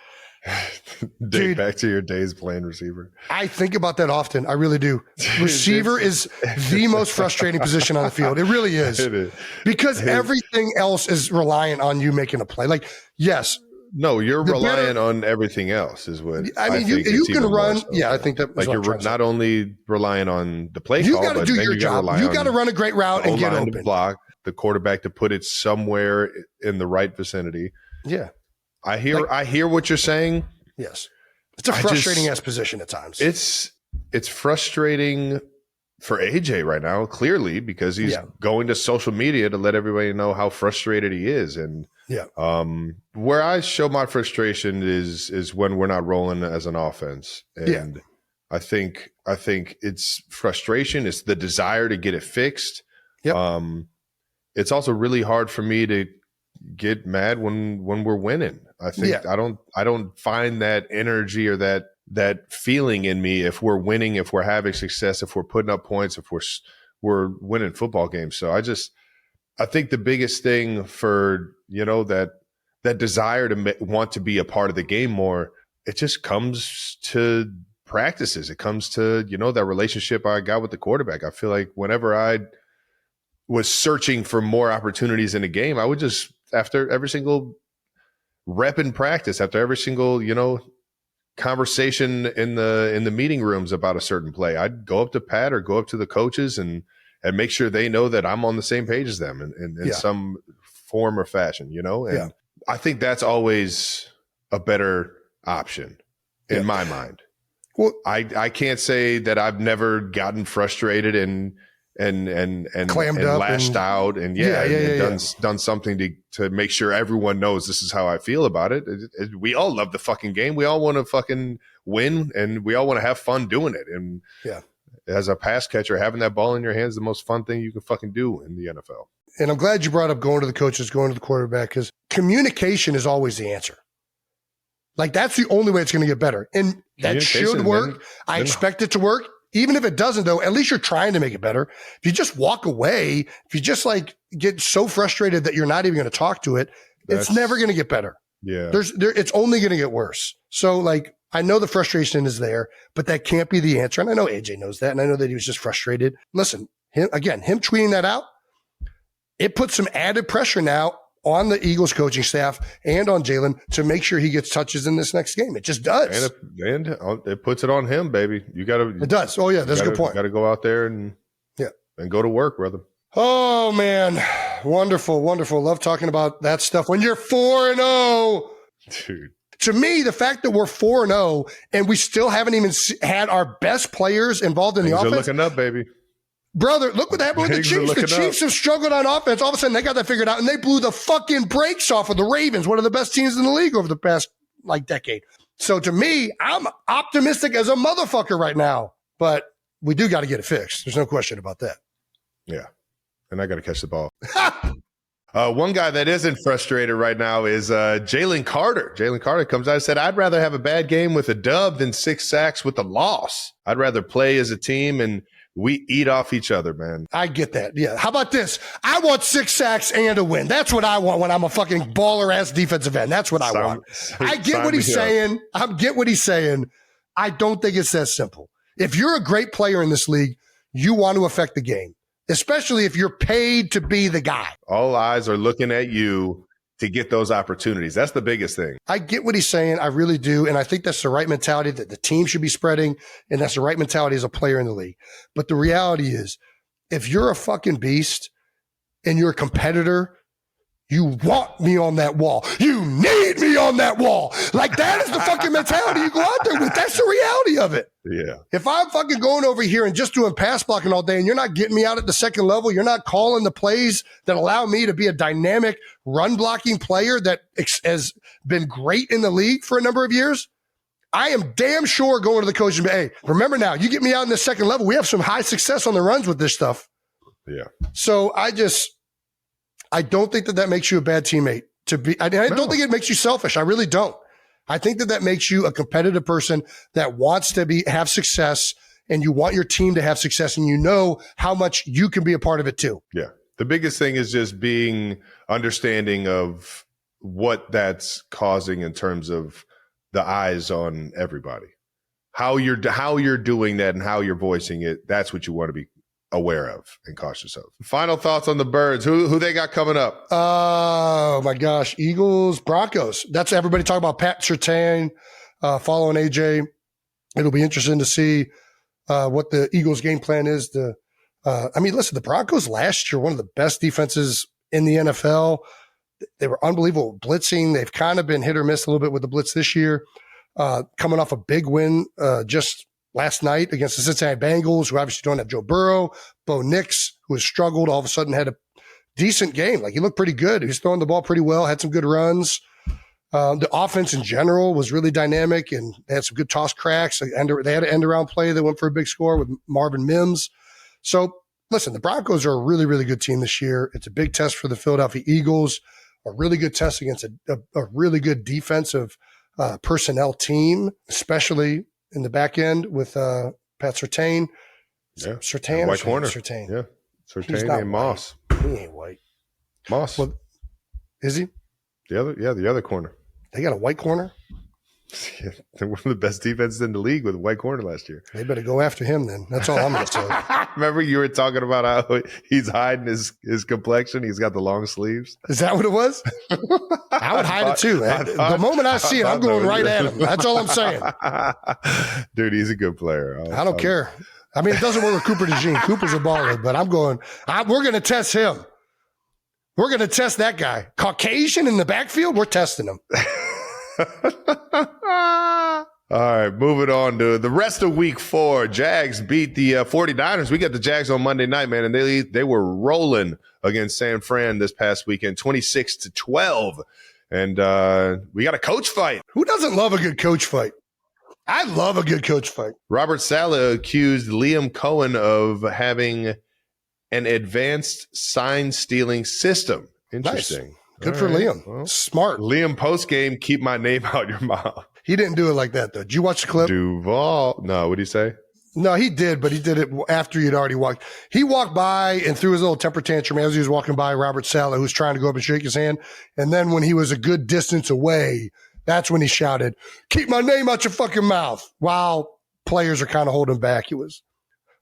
S2: Dude, back to your days playing receiver.
S3: I think about that often. I really do. Receiver is the most frustrating position on the field. It really is.
S2: It is.
S3: Because everything else is reliant on you making a play. Like, yes.
S2: No, you're relying on everything else is what
S3: I mean. You can run. So. Yeah, I think that.
S2: Like, you're not only relying on the play
S3: you
S2: call,
S3: got to do your job. You got to run a great route and get open.
S2: To block the quarterback to put it somewhere in the right vicinity.
S3: Yeah.
S2: I hear what you're saying.
S3: Yes. It's a frustrating ass position at times.
S2: It's frustrating for AJ right now, clearly, because he's going to social media to let everybody know how frustrated he is. And where I show my frustration is when we're not rolling as an offense. And I think it's frustration. It's the desire to get it fixed. Yep. It's also really hard for me to get mad when we're winning. I think I don't find that energy or that feeling in me if we're winning, if we're having success, if we're putting up points, if we're winning football games. So I think the biggest thing for, that desire to want to be a part of the game more, it just comes to practices. It comes to, that relationship I got with the quarterback. I feel like whenever I was searching for more opportunities in a game, I would just, after every single rep in practice, after every single, conversation in the meeting rooms about a certain play, I'd go up to Pat or go up to the coaches and make sure they know that I'm on the same page as them in some form or fashion, and I think that's always a better option in my mind. Well, I can't say that I've never gotten frustrated and
S3: clammed up
S2: lashed out and done something to make sure everyone knows this is how I feel about it. We all love the fucking game. We all want to fucking win, and we all want to have fun doing it. And as a pass catcher, having that ball in your hands is the most fun thing you can fucking do in the NFL.
S3: And I'm glad you brought up going to the coaches, going to the quarterback, because communication is always the answer. Like, that's the only way it's going to get better. And that should work. I expect it to work. Even if it doesn't, though, at least you're trying to make it better. If you just walk away, if you just get so frustrated that you're not even going to talk to it, it's never going to get better.
S2: Yeah.
S3: It's only going to get worse. So, I know the frustration is there, but that can't be the answer. And I know AJ knows that. And I know that he was just frustrated. Listen, him tweeting that out, it puts some added pressure now on the Eagles coaching staff and on Jalen to make sure he gets touches in this next game. It just does.
S2: And it puts it on him, baby. It
S3: does. Oh, yeah, that's a good point.
S2: You got to go out there and go to work, brother.
S3: Oh, man. Wonderful, wonderful. Love talking about that stuff when you're 4-0.
S2: Dude.
S3: To me, the fact that we're 4-0 and we still haven't even had our best players involved in the offense.
S2: They're looking up, baby.
S3: Brother, look what happened with the Chiefs. The Chiefs have struggled on offense. All of a sudden, they got that figured out, and they blew the fucking brakes off of the Ravens, one of the best teams in the league over the past, decade. So to me, I'm optimistic as a motherfucker right now, but we do got to get it fixed. There's no question about that.
S2: Yeah, and I got to catch the ball. One guy that isn't frustrated right now is Jalen Carter. Jalen Carter comes out and said, I'd rather have a bad game with a dub than 6 sacks with a loss. I'd rather play as a team and we eat off each other, man.
S3: I get that. Yeah. How about this? I want 6 sacks and a win. That's what I want when I'm a fucking baller-ass defensive end. That's what I want. I get what he's saying. I get what he's saying. I don't think it's that simple. If you're a great player in this league, you want to affect the game, especially if you're paid to be the guy.
S2: All eyes are looking at you to get those opportunities. That's the biggest thing.
S3: I get what he's saying. I really do. And I think that's the right mentality that the team should be spreading. And that's the right mentality as a player in the league. But the reality is, if you're a fucking beast and you're a competitor, you want me on that wall. You need me on that wall. That is the fucking mentality you go out there with. That's the reality of it.
S2: Yeah.
S3: If I'm fucking going over here and just doing pass blocking all day and you're not getting me out at the second level, you're not calling the plays that allow me to be a dynamic run blocking player that has been great in the league for a number of years, I am damn sure going to the coach and be, hey, remember now, you get me out in the second level. We have some high success on the runs with this stuff.
S2: Yeah.
S3: So I don't think that makes you a bad teammate to be. I don't think it makes you selfish. I really don't. I think that makes you a competitive person that wants to have success, and you want your team to have success, and you know how much you can be a part of it too.
S2: Yeah. The biggest thing is just being understanding of what that's causing in terms of the eyes on everybody. How you're doing that and how you're voicing it, that's what you want to be aware of and cautious of. Final thoughts on the Birds. Who they got coming up?
S3: Oh my gosh. Eagles, Broncos. That's everybody talking about Pat Surtain following AJ. It'll be interesting to see what the Eagles game plan is. Listen, the Broncos last year, one of the best defenses in the NFL. They were unbelievable blitzing. They've kind of been hit or miss a little bit with the blitz this year. Coming off a big win just last night against the Cincinnati Bengals, who obviously don't have Joe Burrow. Bo Nix, who has struggled, all of a sudden had a decent game. Like, he looked pretty good. He was throwing the ball pretty well, had some good runs. The offense in general was really dynamic, and they had some good toss cracks. They had an end-around play that went for a big score with Marvin Mims. So, listen, the Broncos are a really, really good team this year. It's a big test for the Philadelphia Eagles, a really good test against a really good defensive personnel team, especially in the back end with Pat Surtain.
S2: Yeah.
S3: Surtain,
S2: white corner.
S3: Surtain.
S2: Yeah. Surtain and Moss.
S3: He ain't white.
S2: Moss.
S3: Well, is he?
S2: The other corner.
S3: They got a white corner?
S2: Yeah, they're one of the best defenses in the league with a white corner last year.
S3: They better go after him then. That's all I'm going to say.
S2: Remember you were talking about how he's hiding his complexion. He's got the long sleeves.
S3: Is that what it was? I would hide it too. The moment I see it, I'm going right at him. That's all I'm saying.
S2: Dude, he's a good player.
S3: I don't care. I mean, it doesn't work with Cooper DeJean. Cooper's a baller, but we're going to test him. We're going to test that guy. Caucasian in the backfield, we're testing him.
S2: All right, moving on to the rest of week 4. Jags beat the 49ers. We got the Jags on Monday night, man, and they were rolling against San Fran this past weekend, 26-12. And we got a coach fight.
S3: Who doesn't love a good coach fight? I love a good coach fight.
S2: Robert Saleh accused Liam Cohen of having an advanced sign-stealing system. Interesting.
S3: Nice. Good for Liam. Well, smart.
S2: Liam post-game, keep my name out your mouth.
S3: He didn't do it like that, though. Did you watch the clip?
S2: Duval. No, what did he say?
S3: No, he did, but he did it after he had already walked. He walked by and threw his little temper tantrum as he was walking by Robert Saleh, who was trying to go up and shake his hand. And then when he was a good distance away, that's when he shouted, "Keep my name out your fucking mouth," while players are kind of holding back. He was,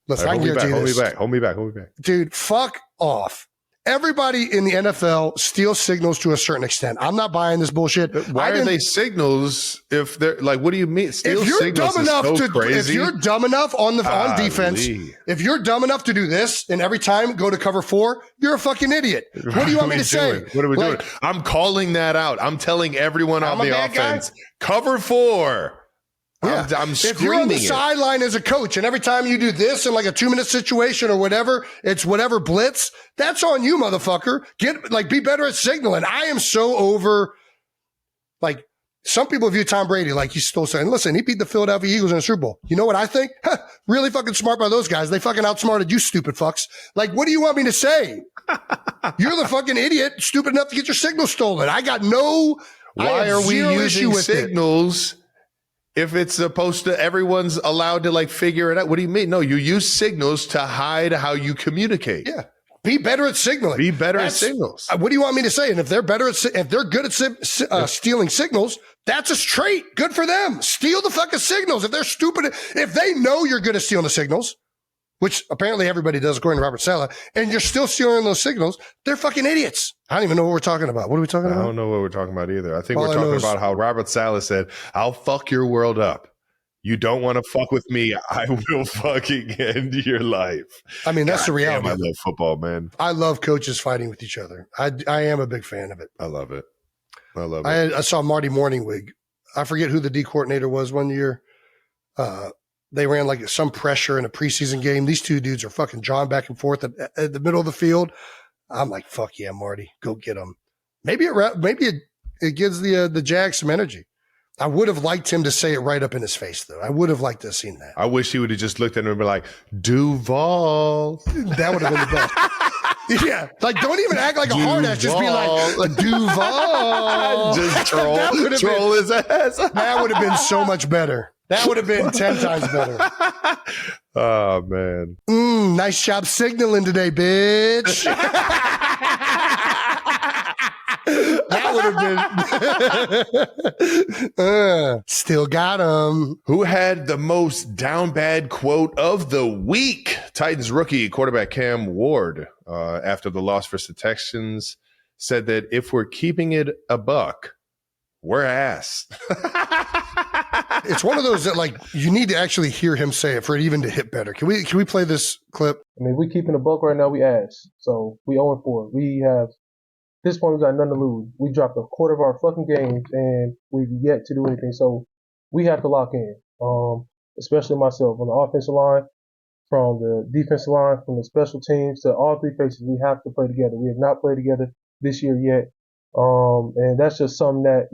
S3: listen, I can guarantee you this.
S2: Hold me back.
S3: Dude, fuck off. Everybody in the NFL steals signals to a certain extent. I'm not buying this bullshit.
S2: Why are they signals if they're like, what do you mean? Steal signals is so crazy.
S3: If you're dumb enough on defense, if you're dumb enough to do this and every time go to cover 4, you're a fucking idiot. What do you want me to say?
S2: What are we doing? I'm calling that out. I'm telling everyone on the offense, cover 4.
S3: Yeah.
S2: I'm screaming.
S3: If you're on the sideline as a coach and every time you do this in like a 2-minute situation or whatever, it's whatever blitz, that's on you, motherfucker. Be better at signaling. I am so over, like, some people view Tom Brady like he's still saying, listen, he beat the Philadelphia Eagles in a Super Bowl. You know what I think? Really fucking smart by those guys. They fucking outsmarted you, stupid fucks. Like, what do you want me to say? You're the fucking idiot, stupid enough to get your signal stolen. I got no.
S2: Why are we using signals? If it's supposed to, everyone's allowed to figure it out. What do you mean? No, you use signals to hide how you communicate.
S3: Yeah. Be better at signaling.
S2: Be better at signals.
S3: What do you want me to say? And if they're good at stealing signals, that's a trait. Good for them. Steal the fucking signals. If they're stupid, if they know you're good at stealing the signals, which apparently everybody does according to Robert Saleh, and you're still stealing those signals, they're fucking idiots. I don't even know what we're talking about. What are we talking about?
S2: I don't know what we're talking about either. I think we're talking about how Robert Saleh said, I'll fuck your world up. You don't want to fuck with me, I will fucking end your life.
S3: I mean, that's the reality.
S2: I love football, man.
S3: I love coaches fighting with each other. I am a big fan of it.
S2: I love it.
S3: I saw Marty Morningwig. I forget who the D coordinator was one year. They ran some pressure in a preseason game. These two dudes are fucking jawing back and forth at the middle of the field. I'm like, fuck yeah, Marty, go get them. Maybe it gives the Jags some energy. I would have liked him to say it right up in his face, though. I would have liked to have seen that.
S2: I wish he would have just looked at him and been like, Duval.
S3: That would have been the best. Yeah. Like, don't even act like a hard ass. Just be like, Duval.
S2: Just troll his ass.
S3: That would have been so much better. That would have been 10 times better.
S2: Oh, man.
S3: Nice job signaling today, bitch. That would have been. Still got him.
S2: Who had the most down bad quote of the week? Titans rookie quarterback Cam Ward, after the loss versus the Texans, said that if we're keeping it a buck, we're ass.
S3: It's one of those that, like, you need to actually hear him say it for it even to hit better. Can we play this clip?
S6: I mean, we keeping a buck right now. We ass. So we 0-4. We have. At this point, we got nothing to lose. We dropped a quarter of our fucking games, and we've yet to do anything. So we have to lock in, especially myself. On the offensive line, from the defensive line, from the special teams, to all three faces, we have to play together. We have not played together this year yet. And that's just something that,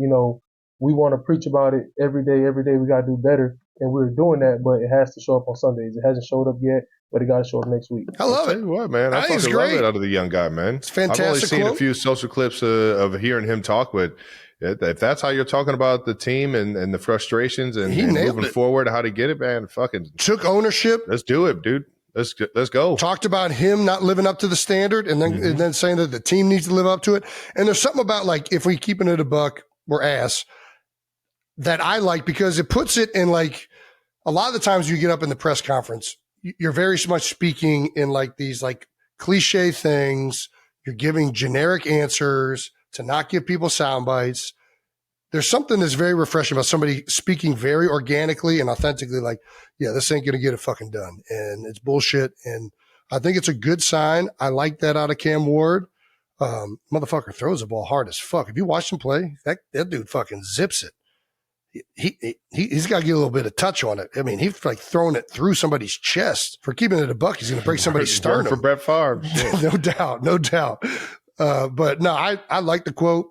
S6: we want to preach about it every day. Every day we got to do better. And we're doing that, but it has to show up on Sundays. It hasn't showed up yet, but it got to show up next week.
S3: I love it.
S2: What, man? I
S3: think it's
S2: fucking love
S3: great.
S2: it out of the young guy, man.
S3: It's fantastic.
S2: I've only seen
S3: quote.
S2: a few social clips of hearing him talk, but if that's how you're talking about the team and the frustrations and moving forward, how to get it, man, fucking
S3: took ownership.
S2: Let's do it, dude. Let's go.
S3: Talked about him not living up to the standard and then saying that the team needs to live up to it. And there's something about, like, if we keeping it a buck, we're ass, that I like, because it puts it in, like, a lot of the times you get up in the press conference, you're very much speaking in, like, these, like, cliche things. You're giving generic answers to not give people sound bites. There's something that's very refreshing about somebody speaking very organically and authentically, like, yeah, this ain't going to get it fucking done. And it's bullshit. And I think it's a good sign. I like that out of Cam Ward. Motherfucker throws the ball hard as fuck. If you watch him play, that dude fucking zips it. He's got to get a little bit of touch on it. I mean, he's like throwing it through somebody's chest. For keeping it a buck, he's going to break somebody's sternum.
S2: For Brett Favre.
S3: No doubt. But no, I like the quote.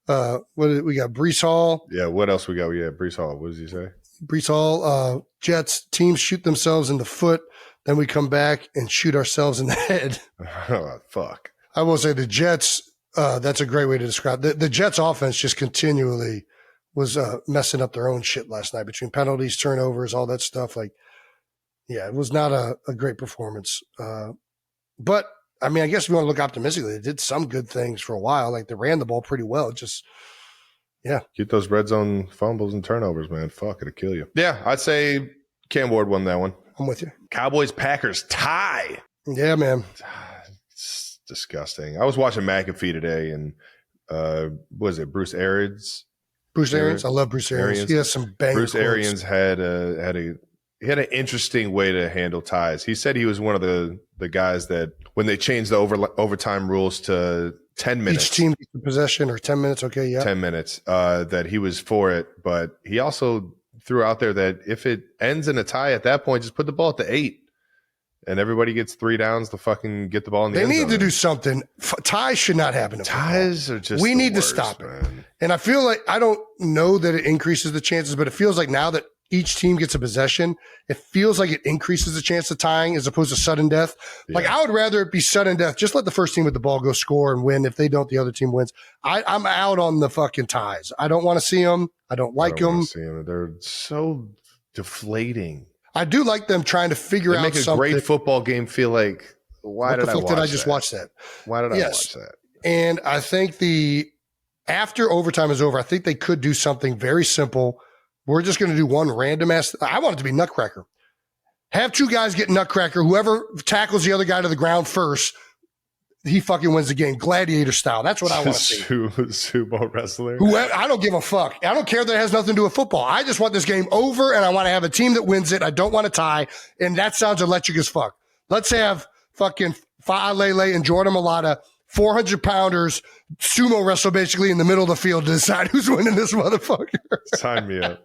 S3: We got Breece Hall.
S2: Yeah, what else we got? Yeah, Breece Hall. What does he say?
S3: Breece Hall, Jets, teams shoot themselves in the foot. Then we come back and shoot ourselves in the head.
S2: Oh, fuck.
S3: I will say the Jets, that's a great way to describe it. The Jets offense just continually was messing up their own shit last night between penalties, turnovers, all that stuff. Like, yeah, it was not a great performance. But, I mean, I guess if you want to look optimistically, they did some good things for a while. Like, they ran the ball pretty well. Just, yeah.
S2: Get those red zone fumbles and turnovers, man. Fuck, it'll kill you. Yeah, I'd say Cam Ward won that one.
S3: I'm with you.
S2: Cowboys-Packers tie.
S3: Yeah, man.
S2: It's disgusting. I was watching McAfee today, and what is it, Bruce Arians?
S3: Bruce Arians? I love Bruce Arians. He has some bangers.
S2: Bruce Arians had an interesting way to handle ties. He said he was one of the guys that when they changed the overtime rules to 10 minutes.
S3: Each team gets a possession or 10 minutes. Okay, yeah.
S2: 10 minutes, that he was for it. But he also threw out there that if it ends in a tie at that point, just put the ball at the 8. And everybody gets 3 downs to fucking get the ball in the end zone.
S3: They need to do something. Ties should not happen.
S2: Ties are just
S3: we need
S2: worst,
S3: to stop it.
S2: Man.
S3: And I feel like, I don't know that it increases the chances, but it feels like now that each team gets a possession, it feels like it increases the chance of tying as opposed to sudden death. Yeah. Like, I would rather it be sudden death. Just let the first team with the ball go score and win. If they don't, the other team wins. I'm out on the fucking ties. I don't want to see them. I don't like them.
S2: They're so deflating.
S3: I do like them trying to figure out something.
S2: They make a great football game feel like, why did I watch that?
S3: I just watch that?
S2: Why did I watch that?
S3: And I think after overtime is over, I think they could do something very simple. We're just going to do one random ass. I want it to be Nutcracker. Have 2 guys get Nutcracker. Whoever tackles the other guy to the ground first, he fucking wins the game. Gladiator style. That's what I want to see.
S2: Sumo wrestler.
S3: I don't give a fuck. I don't care that it has nothing to do with football. I just want this game over, and I want to have a team that wins it. I don't want to tie, and that sounds electric as fuck. Let's have fucking Fa'alele and Jordan Mailata, 400-pounders, sumo wrestle basically in the middle of the field to decide who's winning this motherfucker.
S2: Sign me up.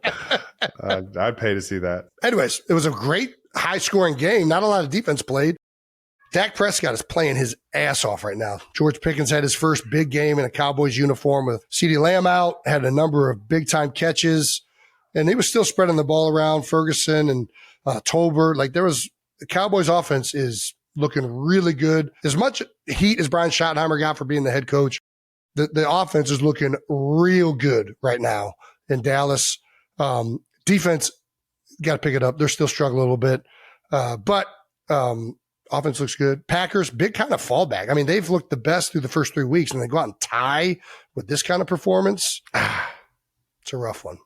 S2: I'd pay to see that.
S3: Anyways, it was a great high-scoring game. Not a lot of defense played. Dak Prescott is playing his ass off right now. George Pickens had his first big game in a Cowboys uniform with CeeDee Lamb out, had a number of big-time catches, and he was still spreading the ball around. Ferguson and Tolbert. Like, the Cowboys offense is looking really good. As much heat as Brian Schottenheimer got for being the head coach, the offense is looking real good right now in Dallas. Defense, got to pick it up. They're still struggling a little bit. But offense looks good. Packers, big kind of fallback. I mean, they've looked the best through the first 3 weeks, and they go out and tie with this kind of performance. It's a rough one.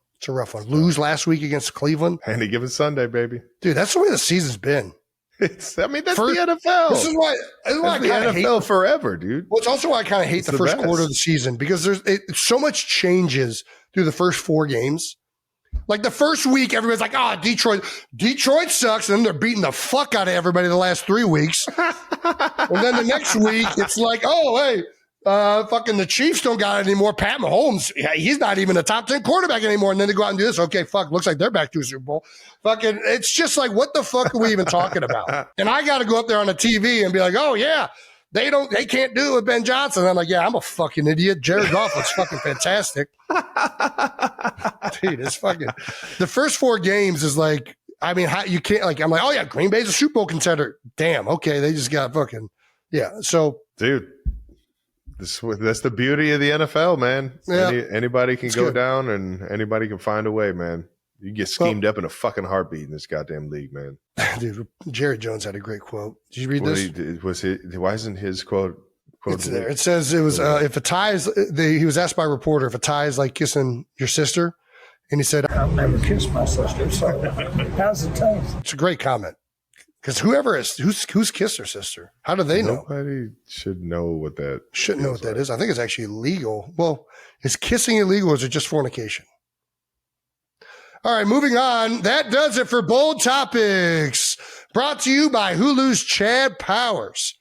S3: Lose last week against Cleveland.
S2: Any given Sunday, baby.
S3: Dude, that's the way the season's been.
S2: That's the NFL.
S3: This is why I
S2: the
S3: kind of
S2: NFL
S3: hate
S2: forever, dude.
S3: Well, it's also why I kind of hate the first quarter of the season, because there's so much changes through the first 4 games. Like the first week, everybody's like, Detroit sucks. And then they're beating the fuck out of everybody the last 3 weeks. And then the next week, it's like, fucking the Chiefs don't got it anymore. Pat Mahomes, he's not even a top 10 quarterback anymore. And then they go out and do this. Okay, fuck, looks like they're back to a Super Bowl. Fucking, it's just like, what the fuck are we even talking about? And I got to go up there on the TV and be like, oh yeah, they can't do it with Ben Johnson. And I'm like, yeah, I'm a fucking idiot. Jared Goff looks fucking fantastic. Dude, it's fucking, the first 4 games is like, I mean, how you can't, like, I'm like, oh yeah, Green Bay's a Super Bowl contender. Damn, okay, they just got fucking, yeah. So,
S2: dude, that's the beauty of the NFL, man.
S3: Yeah,
S2: anybody can go down and anybody can find a way, man. You get schemed up in a fucking heartbeat in this goddamn league, man.
S3: Dude, Jerry Jones had a great quote. Did you read this?
S2: Why isn't his quote
S3: it's there. It says it was if a tie is he was asked by a reporter if a tie is like kissing your sister, and he said,
S7: I've never kissed my sister, so how's it taste?
S3: It's a great comment. Because who's kissed their sister? How do they know?
S2: Nobody should know what that
S3: Shouldn't know what that is. I think it's actually illegal. Well, is kissing illegal or is it just fornication? All right, moving on. That does it for Bold Topics. Brought to you by Hulu's Chad Powers.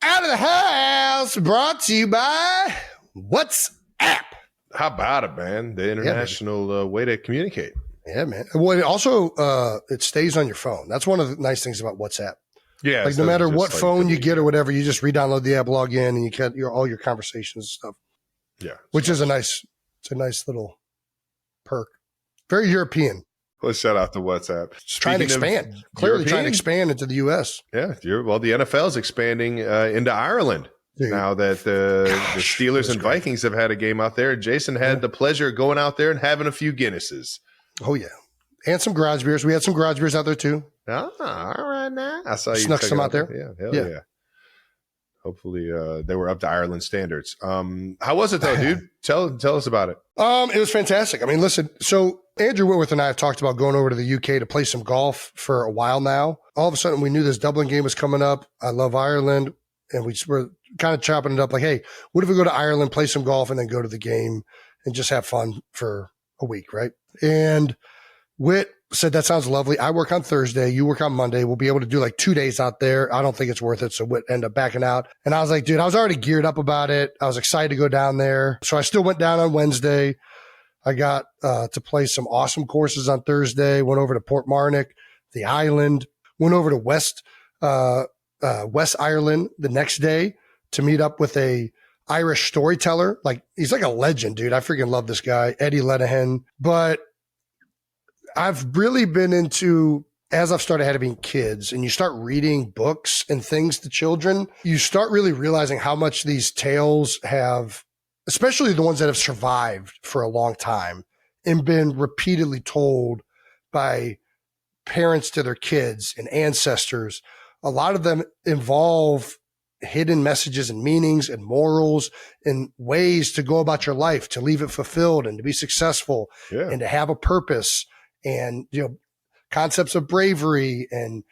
S3: Out of the house, brought to you by WhatsApp.
S2: How about it, man? The international way to communicate.
S3: Yeah, man. Well, it also, it stays on your phone. That's one of the nice things about WhatsApp.
S2: Yeah.
S3: Like no matter what phone you get or whatever, you just re-download the app, log in, and you get all your conversations and stuff.
S2: Yeah.
S3: Which is it's a nice little perk. Very European.
S2: Let's shout out to WhatsApp.
S3: Trying to expand. Clearly trying to expand into the U.S.
S2: Yeah. Well, the NFL is expanding into Ireland. Dude. Now that the Steelers and Vikings have had a game out there. Jason had the pleasure of going out there and having a few Guinnesses.
S3: Oh, yeah. And some garage beers. We had some garage beers out there, too.
S2: Ah, all right now. I saw you
S3: snuck some out there.
S2: Yeah, hell yeah. Hopefully they were up to Ireland standards. How was it, though, dude? Tell us about it.
S3: It was fantastic. I mean, listen, so Andrew Whitworth and I have talked about going over to the UK to play some golf for a while now. All of a sudden, we knew this Dublin game was coming up. I love Ireland. And we were kind of chopping it up like, hey, what if we go to Ireland, play some golf, and then go to the game and just have fun for a week, right? And Whit said, that sounds lovely. I work on Thursday. You work on Monday. We'll be able to do like 2 days out there. I don't think it's worth it. So Whit ended up backing out. And I was like, dude, I was already geared up about it. I was excited to go down there. So I still went down on Wednesday. I got to play some awesome courses on Thursday. Went over to Portmarnock, the island. Went over to West Ireland the next day to meet up with a Irish storyteller. Like, he's like a legend, dude. I freaking love this guy, Eddie Lenihan. But I've really been into, as I've started having kids and you start reading books and things to children, you start really realizing how much these tales have, especially the ones that have survived for a long time and been repeatedly told by parents to their kids and ancestors. A lot of them involve hidden messages and meanings and morals and ways to go about your life, to leave it fulfilled and to be successful and to have a purpose and, concepts of bravery and,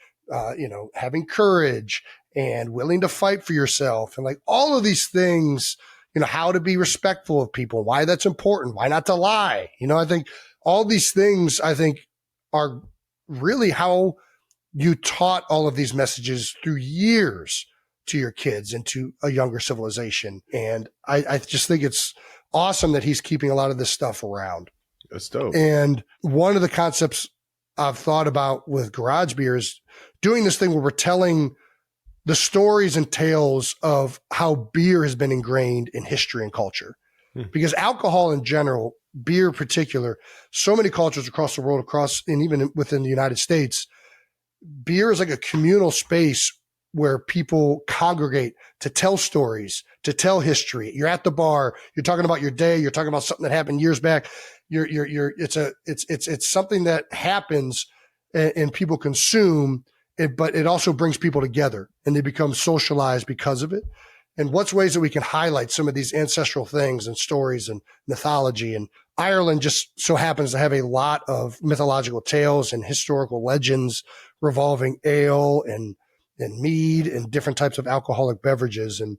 S3: having courage and willing to fight for yourself and like all of these things, how to be respectful of people, why that's important, why not to lie. I think all these things are really how you taught all of these messages through years to your kids and to a younger civilization. And I just think it's awesome that he's keeping a lot of this stuff around.
S2: That's dope.
S3: And one of the concepts I've thought about with Garage Beer is doing this thing where we're telling the stories and tales of how beer has been ingrained in history and culture. Because alcohol in general, beer in particular, so many cultures across the world, and even within the United States, beer is like a communal space where people congregate to tell stories, to tell history. You're at the bar, you're talking about your day, you're talking about something that happened years back. It's something that happens and people consume it, but it also brings people together and they become socialized because of it. And what's ways that we can highlight some of these ancestral things and stories and mythology. And Ireland just so happens to have a lot of mythological tales and historical legends revolving ale and mead and different types of alcoholic beverages. And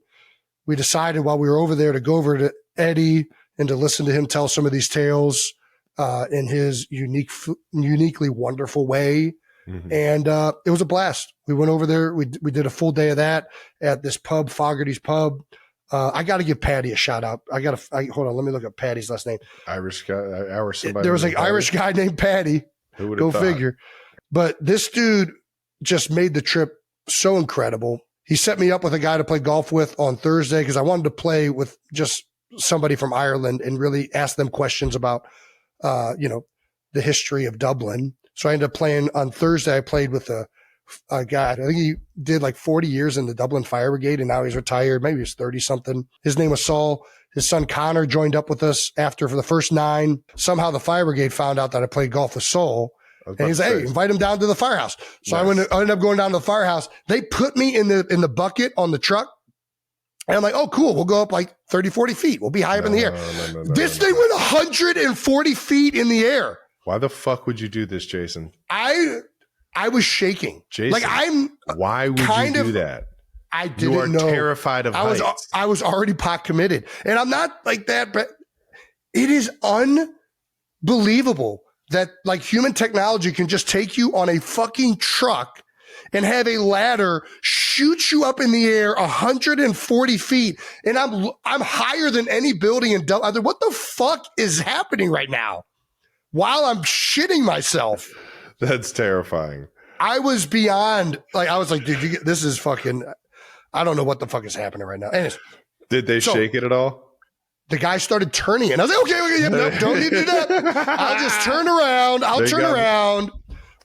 S3: we decided while we were over there to go over to Eddie and to listen to him tell some of these tales in his uniquely wonderful way. Mm-hmm. And it was a blast. We went over there. We did a full day of that at this pub, Fogarty's Pub. I got to give Patty a shout out. Hold on. Let me look up Patty's last name.
S2: Irish guy.
S3: There was an Irish guy named Patty.
S2: Who would
S3: Go
S2: have thought?
S3: figure. But this dude just made the trip so incredible. He set me up with a guy to play golf with on Thursday because I wanted to play with just somebody from Ireland and really ask them questions about, the history of Dublin. So I ended up playing on Thursday. I played with a guy. I think he did like 40 years in the Dublin Fire Brigade, and now he's retired. Maybe he's 30 something. His name was Saul. His son Connor joined up with us for the first 9. Somehow the Fire Brigade found out that I played golf with Saul. And he's like, hey, invite him down to the firehouse. So I ended up going down to the firehouse. They put me in the bucket on the truck. And I'm like, oh, cool. We'll go up like 30, 40 feet. We'll be high up in the air. This thing went 140 feet in the air.
S2: Why the fuck would you do this, Jason?
S3: I was shaking.
S2: Jason, why would you do that?
S3: I didn't know.
S2: You are terrified of heights.
S3: I was already pot committed. And I'm not like that, but it is unbelievable that like human technology can just take you on a fucking truck and have a ladder shoot you up in the air 140 feet. And I'm higher than any building in Dublin. What the fuck is happening right now? While I'm shitting myself.
S2: That's terrifying.
S3: I was beyond, I was like, dude, this is fucking, I don't know what the fuck is happening right now. Anyways,
S2: did they shake it at all?
S3: The guy started turning it. And I was like, okay, no, don't need to do that. I'll just turn around. I'll turn around.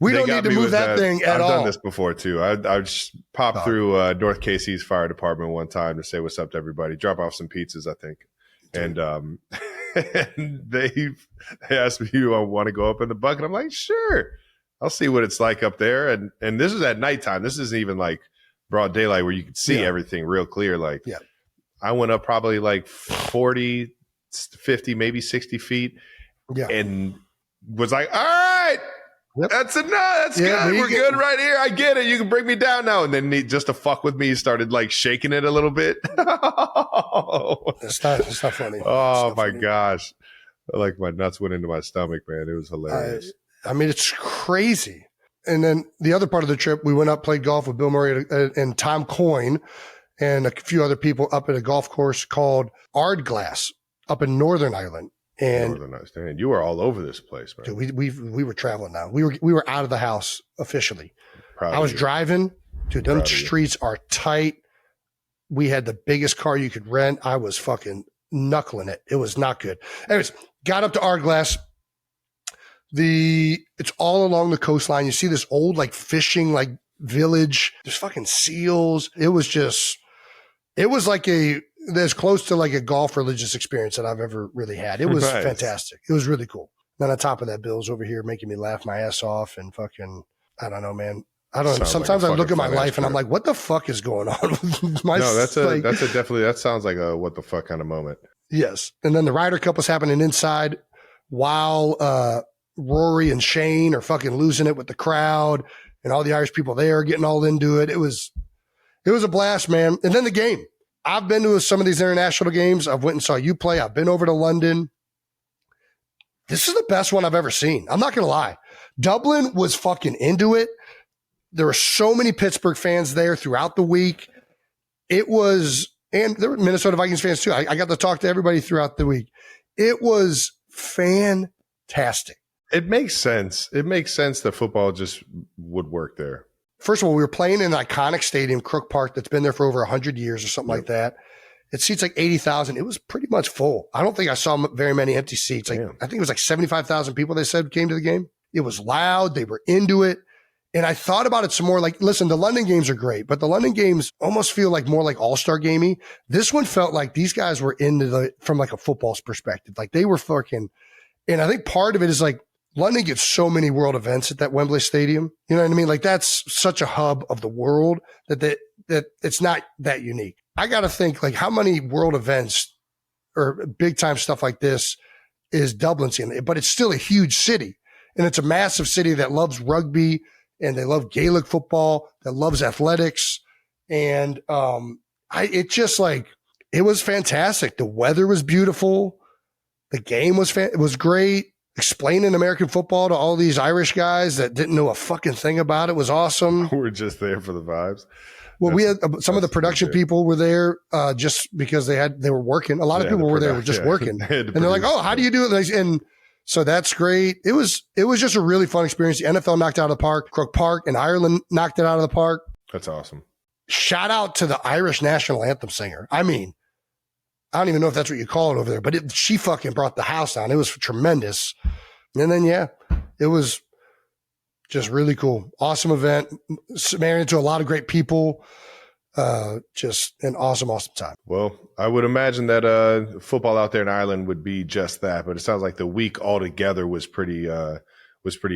S3: We don't need to move that thing at all.
S2: I've done this before too. I just popped through North KC's fire department one time to say what's up to everybody, drop off some pizzas, I think. And and they asked me, do I want to go up in the bucket? I'm like, sure. I'll see what it's like up there. And this is at nighttime. This isn't even like broad daylight where you can see everything real clear. Like I went up probably like 40, 50, maybe 60 feet and was like, all right, that's enough. That's good. We're good right here. I get it. You can bring me down now. And then just to fuck with me, he started like shaking it a little bit.
S3: It's not funny.
S2: Oh my gosh. Like my nuts went into my stomach, man. It was hilarious.
S3: I mean, it's crazy. And then the other part of the trip, we went up, played golf with Bill Murray and Tom Coyne and a few other people up at a golf course called Ardglass up in Northern Ireland. And
S2: you were all over this place, man.
S3: Dude, we were traveling now. We were out of the house officially. I was driving. Dude, them streets are tight. We had the biggest car you could rent. I was fucking knuckling it. It was not good. Anyways, got up to Ardglass. It's all along the coastline. You see this old like fishing like village. There's fucking seals. It was like as close to like a golf religious experience that I've ever really had. It was fantastic. It was really cool. Then on top of that, Bill's over here making me laugh my ass off and fucking, I don't know, man. I don't know. Sometimes I look at my life and I'm like, what the fuck is going on with my
S2: that sounds like a what the fuck kind of moment.
S3: Yes. And then the Ryder Cup was happening inside while Rory and Shane are fucking losing it with the crowd and all the Irish people there getting all into it. It was a blast, man. And then the game. I've been to some of these international games. I've went and saw you play. I've been over to London. This is the best one I've ever seen. I'm not going to lie. Dublin was fucking into it. There were so many Pittsburgh fans there throughout the week. And there were Minnesota Vikings fans too. I got to talk to everybody throughout the week. It was fantastic.
S2: It makes sense. It makes sense that football just would work there.
S3: first of all, we were playing in an iconic stadium, Crook Park, that's been there for over 100 years or something like that. It seats like 80,000. It was pretty much full. I don't think I saw very many empty seats. Like, I think it was like 75,000 people, they said, came to the game. It was loud. They were into it. And I thought about it some more. Like, listen, the London games are great, but the London games almost feel like more like all-star gamey. This one felt like these guys were from like a football's perspective. Like they were fucking, and I think part of it is like London gets so many world events at that Wembley Stadium. You know what I mean? Like that's such a hub of the world that it's not that unique. I got to think like how many world events or big time stuff like this is Dublin's in, but it's still a huge city and it's a massive city that loves rugby and they love Gaelic football, that loves athletics. And it was fantastic. The weather was beautiful. The game was great. Explaining American football to all these Irish guys that didn't know a fucking thing about it was awesome.
S2: We're just there for the vibes.
S3: Well, we had some of the production people were there just because they were working. A lot of people were there were just working. And they're like, oh, how do you do it? And so that's great. It was just a really fun experience. The NFL knocked it out of the park. Crook Park and Ireland knocked it out of the park.
S2: That's awesome. Shout
S3: out to the Irish national anthem singer. I mean, I don't even know if that's what you call it over there, but she fucking brought the house down. It was tremendous. And then, it was just really cool. Awesome event. Married to a lot of great people. Just an awesome time.
S2: Well, I would imagine that football out there in Ireland would be just that, but it sounds like the week altogether was pretty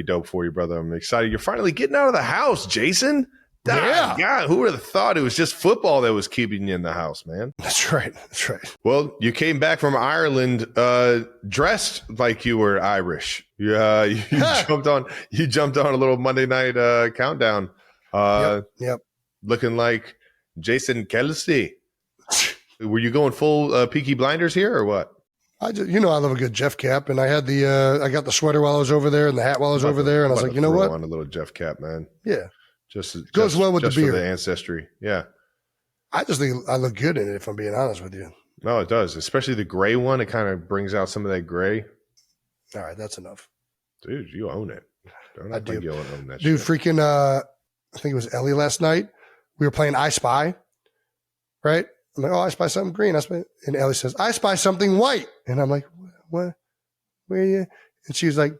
S2: dope for you, brother. I'm excited. You're finally getting out of the house, Jason.
S3: Yeah.
S2: God, who would have thought it was just football that was keeping you in the house, man?
S3: That's right.
S2: Well, you came back from Ireland dressed like you were Irish. You jumped on a little Monday night countdown.
S3: Yep.
S2: Looking like Jason Kelce. Were you going full Peaky Blinders here or what?
S3: I love a good Jeff cap, and I had I got the sweater while I was over there and the hat while I was over there, and I was like, you know what?
S2: On a little Jeff cap, man.
S3: Yeah.
S2: Goes
S3: well with the beard.
S2: For the ancestry. Yeah.
S3: I just think I look good in it, if I'm being honest with you.
S2: No, it does. Especially the gray one. It kind of brings out some of that gray.
S3: All right, that's enough.
S2: Dude, you own it.
S3: I do.
S2: You own that
S3: Dude,
S2: shit.
S3: freaking, I think it was Ellie last night. We were playing I Spy, right? I'm like, oh, I spy something green. And Ellie says, I spy something white. And I'm like, what? Where are you? And she was like,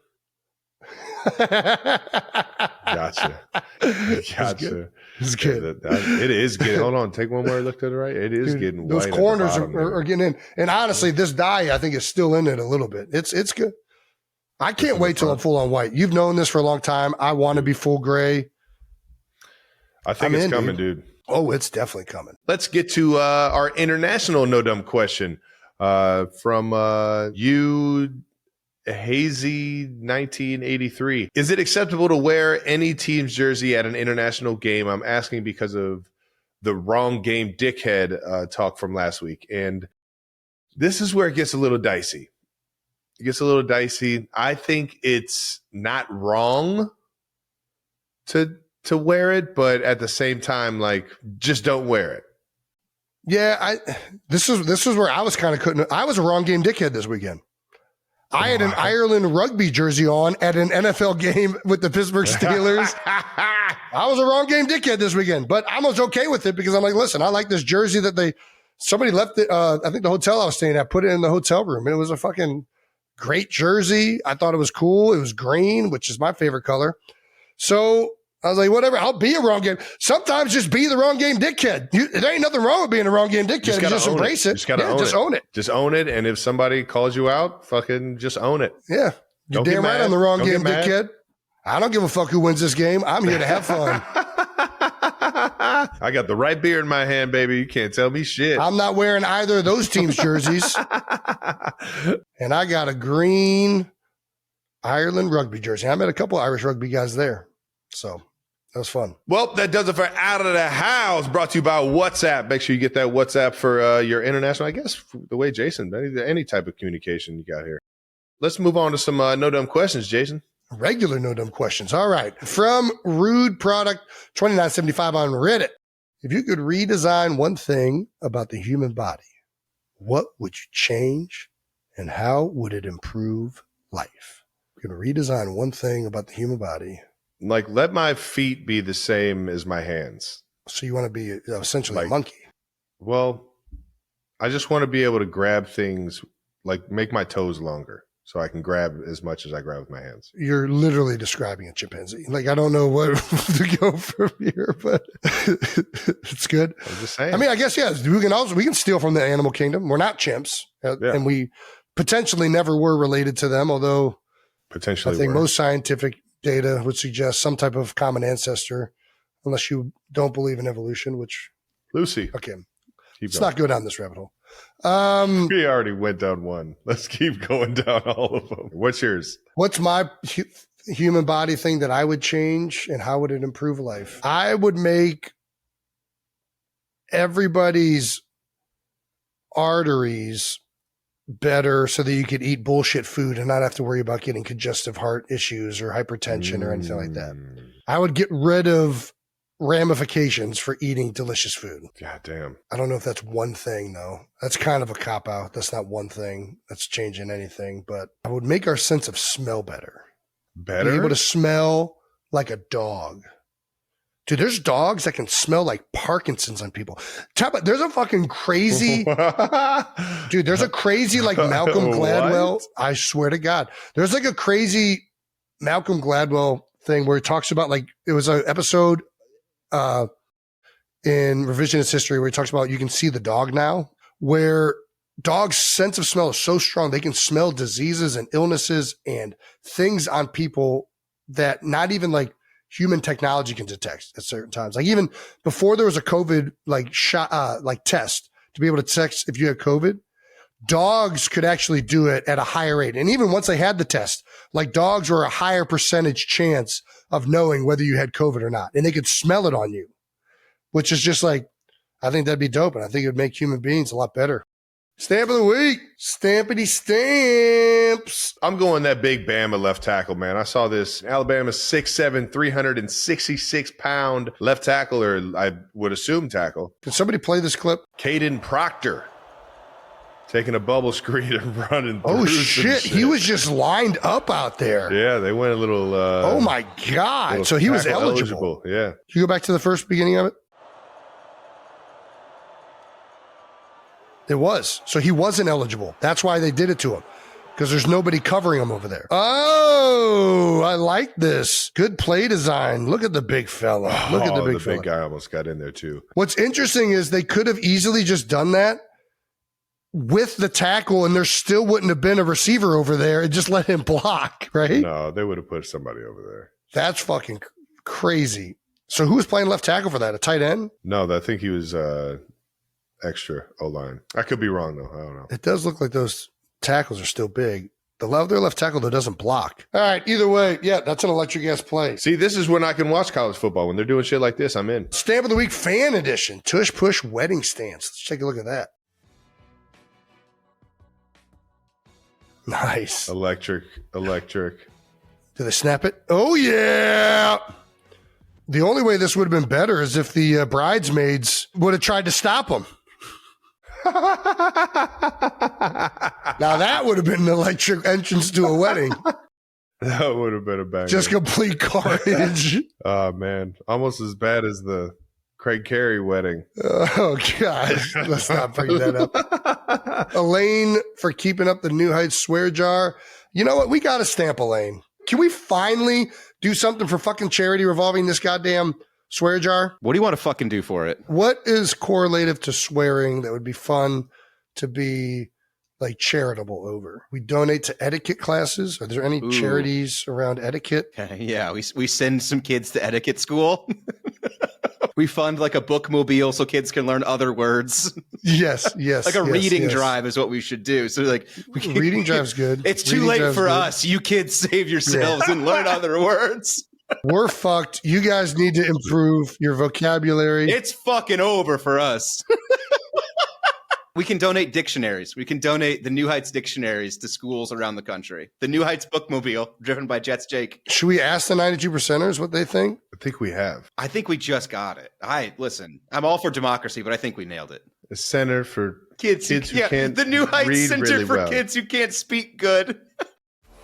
S2: Gotcha.
S3: It's good.
S2: It is getting. Hold on. Take one more look to the right. It is getting
S3: those
S2: white.
S3: Corners are getting in. And honestly, this dye, I think, is still in it a little bit. It's good. I can't wait till I'm full on white. You've known this for a long time. I want to be full gray.
S2: I think it's coming, dude.
S3: Oh, it's definitely coming.
S2: Let's get to our international no dumb question from you. Hazy 1983. Is it acceptable to wear any team's jersey at an international game? I'm asking because of the wrong game dickhead talk from last week. And this is where it gets a little dicey. I think it's not wrong to wear it, but at the same time, like, just don't wear it.
S3: Yeah, this is where I was kind of I was a wrong game dickhead this weekend. I had an Ireland rugby jersey on at an NFL game with the Pittsburgh Steelers. I was a wrong game dickhead this weekend, but I was okay with it because I'm like, listen, I like this jersey that somebody left it. I think the hotel I was staying at put it in the hotel room, and it was a fucking great jersey. I thought it was cool. It was green, which is my favorite color. So I was like, whatever, I'll be a wrong game. Sometimes just be the wrong game dickhead. There ain't nothing wrong with being a wrong game dickhead. You just embrace it.
S2: You just gotta own it. Just own it. And if somebody calls you out, fucking just own it.
S3: Yeah. You're damn right on the wrong game dickhead. I don't give a fuck who wins this game. I'm here to have fun.
S2: I got the right beer in my hand, baby. You can't tell me shit.
S3: I'm not wearing either of those teams' jerseys. And I got a green Ireland rugby jersey. I met a couple of Irish rugby guys there. So that was fun.
S2: Well, that does it for Out of the House, brought to you by WhatsApp. Make sure you get that WhatsApp for your international, I guess, the way Jason, any type of communication you got here. Let's move on to some no dumb questions, Jason.
S3: Regular no dumb questions. All right. From Rude Product 2975 on Reddit. If you could redesign one thing about the human body, what would you change and how would it improve life? You're going to redesign one thing about the human body.
S2: Like, let my feet be the same as my hands.
S3: So you want to be essentially a monkey.
S2: Well, I just want to be able to grab things, like make my toes longer so I can grab as much as I grab with my hands.
S3: You're literally describing a chimpanzee. Like, I don't know what to go from here, but it's good.
S2: I'm just saying.
S3: I mean, I guess, yeah, we can steal from the animal kingdom. We're not chimps, and we potentially never were related to them, although
S2: potentially
S3: I think most scientific data would suggest some type of common ancestor, unless you don't believe in evolution, which
S2: Lucy.
S3: Okay. Let's not go down this rabbit hole.
S2: We already went down one. Let's keep going down all of them. What's yours?
S3: What's my human body thing that I would change, and how would it improve life? I would make everybody's arteries better so that you could eat bullshit food and not have to worry about getting congestive heart issues or hypertension or anything like that. I would get rid of ramifications for eating delicious food.
S2: God damn.
S3: I don't know if that's one thing, though. That's kind of a cop-out. That's not one thing that's changing anything, but I would make our sense of smell better.
S2: Better?
S3: Be able to smell like a dog. Dude, there's dogs that can smell like Parkinson's on people. Tampa, there's a fucking crazy dude. There's a crazy like Malcolm Gladwell. I swear to God, there's like a crazy Malcolm Gladwell thing where he talks about, like, it was an episode in Revisionist History where he talks about you can see the dog now, where dogs' sense of smell is so strong they can smell diseases and illnesses and things on people that not even like human technology can detect at certain times. Like, even before there was a COVID test to be able to text if you had COVID, dogs could actually do it at a higher rate. And even once they had the test, like, dogs were a higher percentage chance of knowing whether you had COVID or not. And they could smell it on you, which is just like, I think that'd be dope. And I think it would make human beings a lot better. Stamp of the week. Stampity stamps.
S2: I'm going that big Bama left tackle, man. I saw this Alabama 6'7", 366-pound left tackle, or I would assume tackle.
S3: Can somebody play this clip?
S2: Caden Proctor taking a bubble screen and running through.
S3: Oh, shit. He was just lined up out there.
S2: Yeah, they went a little.
S3: Oh, my God. So he was eligible.
S2: Yeah.
S3: Can you go back to the first beginning of it? It was. So he wasn't eligible. That's why they did it to him, because there's nobody covering him over there. Oh, I like this. Good play design. Look at the big fella. Look at the big fella.
S2: The big guy almost got in there too.
S3: What's interesting is they could have easily just done that with the tackle, and there still wouldn't have been a receiver over there, and just let him block, right?
S2: No, they would have put somebody over there.
S3: That's fucking crazy. So who was playing left tackle for that? A tight end?
S2: No, I think he was extra O-line. I could be wrong, though. I don't know.
S3: It does look like those tackles are still big. Their left tackle, though, doesn't block. All right, either way, yeah, that's an electric-ass play.
S2: See, this is when I can watch college football. When they're doing shit like this, I'm in.
S3: Stamp of the Week Fan Edition. Tush Push Wedding Stance. Let's take a look at that. Nice.
S2: Electric.
S3: Do they snap it? Oh, yeah. The only way this would have been better is if the bridesmaids would have tried to stop them. Now that would have been an electric entrance to a wedding.
S2: That would have been a bang.
S3: Just complete carnage.
S2: Oh, man. Almost as bad as the Craig Carey wedding.
S3: Oh, God. Let's not bring that up. Elaine for keeping up the New Heights swear jar. You know what? We got to stamp Elaine. Can we finally do something for fucking charity revolving this goddamn swear jar?
S8: What do you want to fucking do for it?
S3: What is correlative to swearing that would be fun to be like charitable over? We donate to etiquette classes. Are there any charities around etiquette?
S8: Yeah, we send some kids to etiquette school. We fund like a bookmobile so kids can learn other words.
S3: Yes.
S8: Like a reading drive is what we should do. So like
S3: reading drive's good.
S8: It's too late for us. You kids save yourselves and learn other words.
S3: We're fucked. You guys need to improve your vocabulary.
S8: It's fucking over for us. We can donate dictionaries. We can donate the New Heights dictionaries to schools around the country. The New Heights bookmobile, driven by Jets Jake.
S3: Should we ask the 92%ers what they think?
S2: I think we have.
S8: I think we just got it. Listen, I'm all for democracy, but I think we nailed it.
S2: A center for
S8: kids who can't the New Heights
S2: read
S8: Center
S2: really
S8: for
S2: well.
S8: Kids who can't speak good.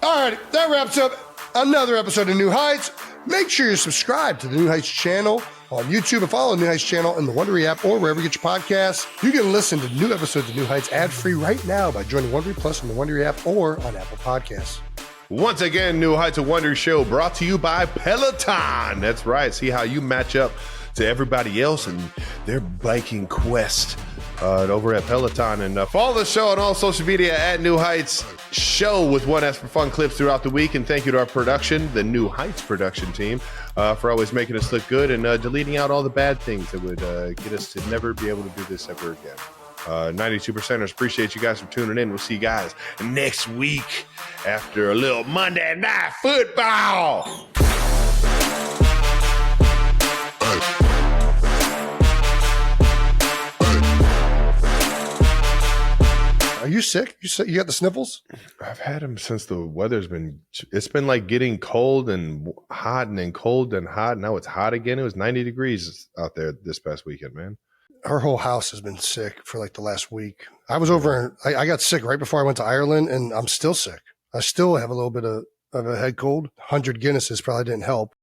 S3: All right, that wraps up another episode of New Heights. Make sure you're subscribed to the New Heights channel on YouTube and follow the New Heights channel in the Wondery app or wherever you get your podcasts. You can listen to new episodes of New Heights ad-free right now by joining Wondery Plus in the Wondery app or on Apple Podcasts.
S2: Once again, New Heights of Wonder show brought to you by Peloton. That's right. See how you match up to everybody else and their biking quest over at Peloton. And follow the show on all social media at New Heights Show with one S for fun clips throughout the week. And thank you to our production, the New Heights production team, for always making us look good and deleting out all the bad things that would get us to never be able to do this ever again. 92%ers, appreciate you guys for tuning in. We'll see you guys next week after a little Monday Night Football.
S3: Are you sick? You got the sniffles?
S2: I've had them since the weather's been, it's been like getting cold and hot and then cold and hot. Now it's hot again. It was 90 degrees out there this past weekend, man.
S3: Our whole house has been sick for like the last week. I was over, I got sick right before I went to Ireland and I'm still sick. I still have a little bit of a head cold. 100 Guinnesses probably didn't help.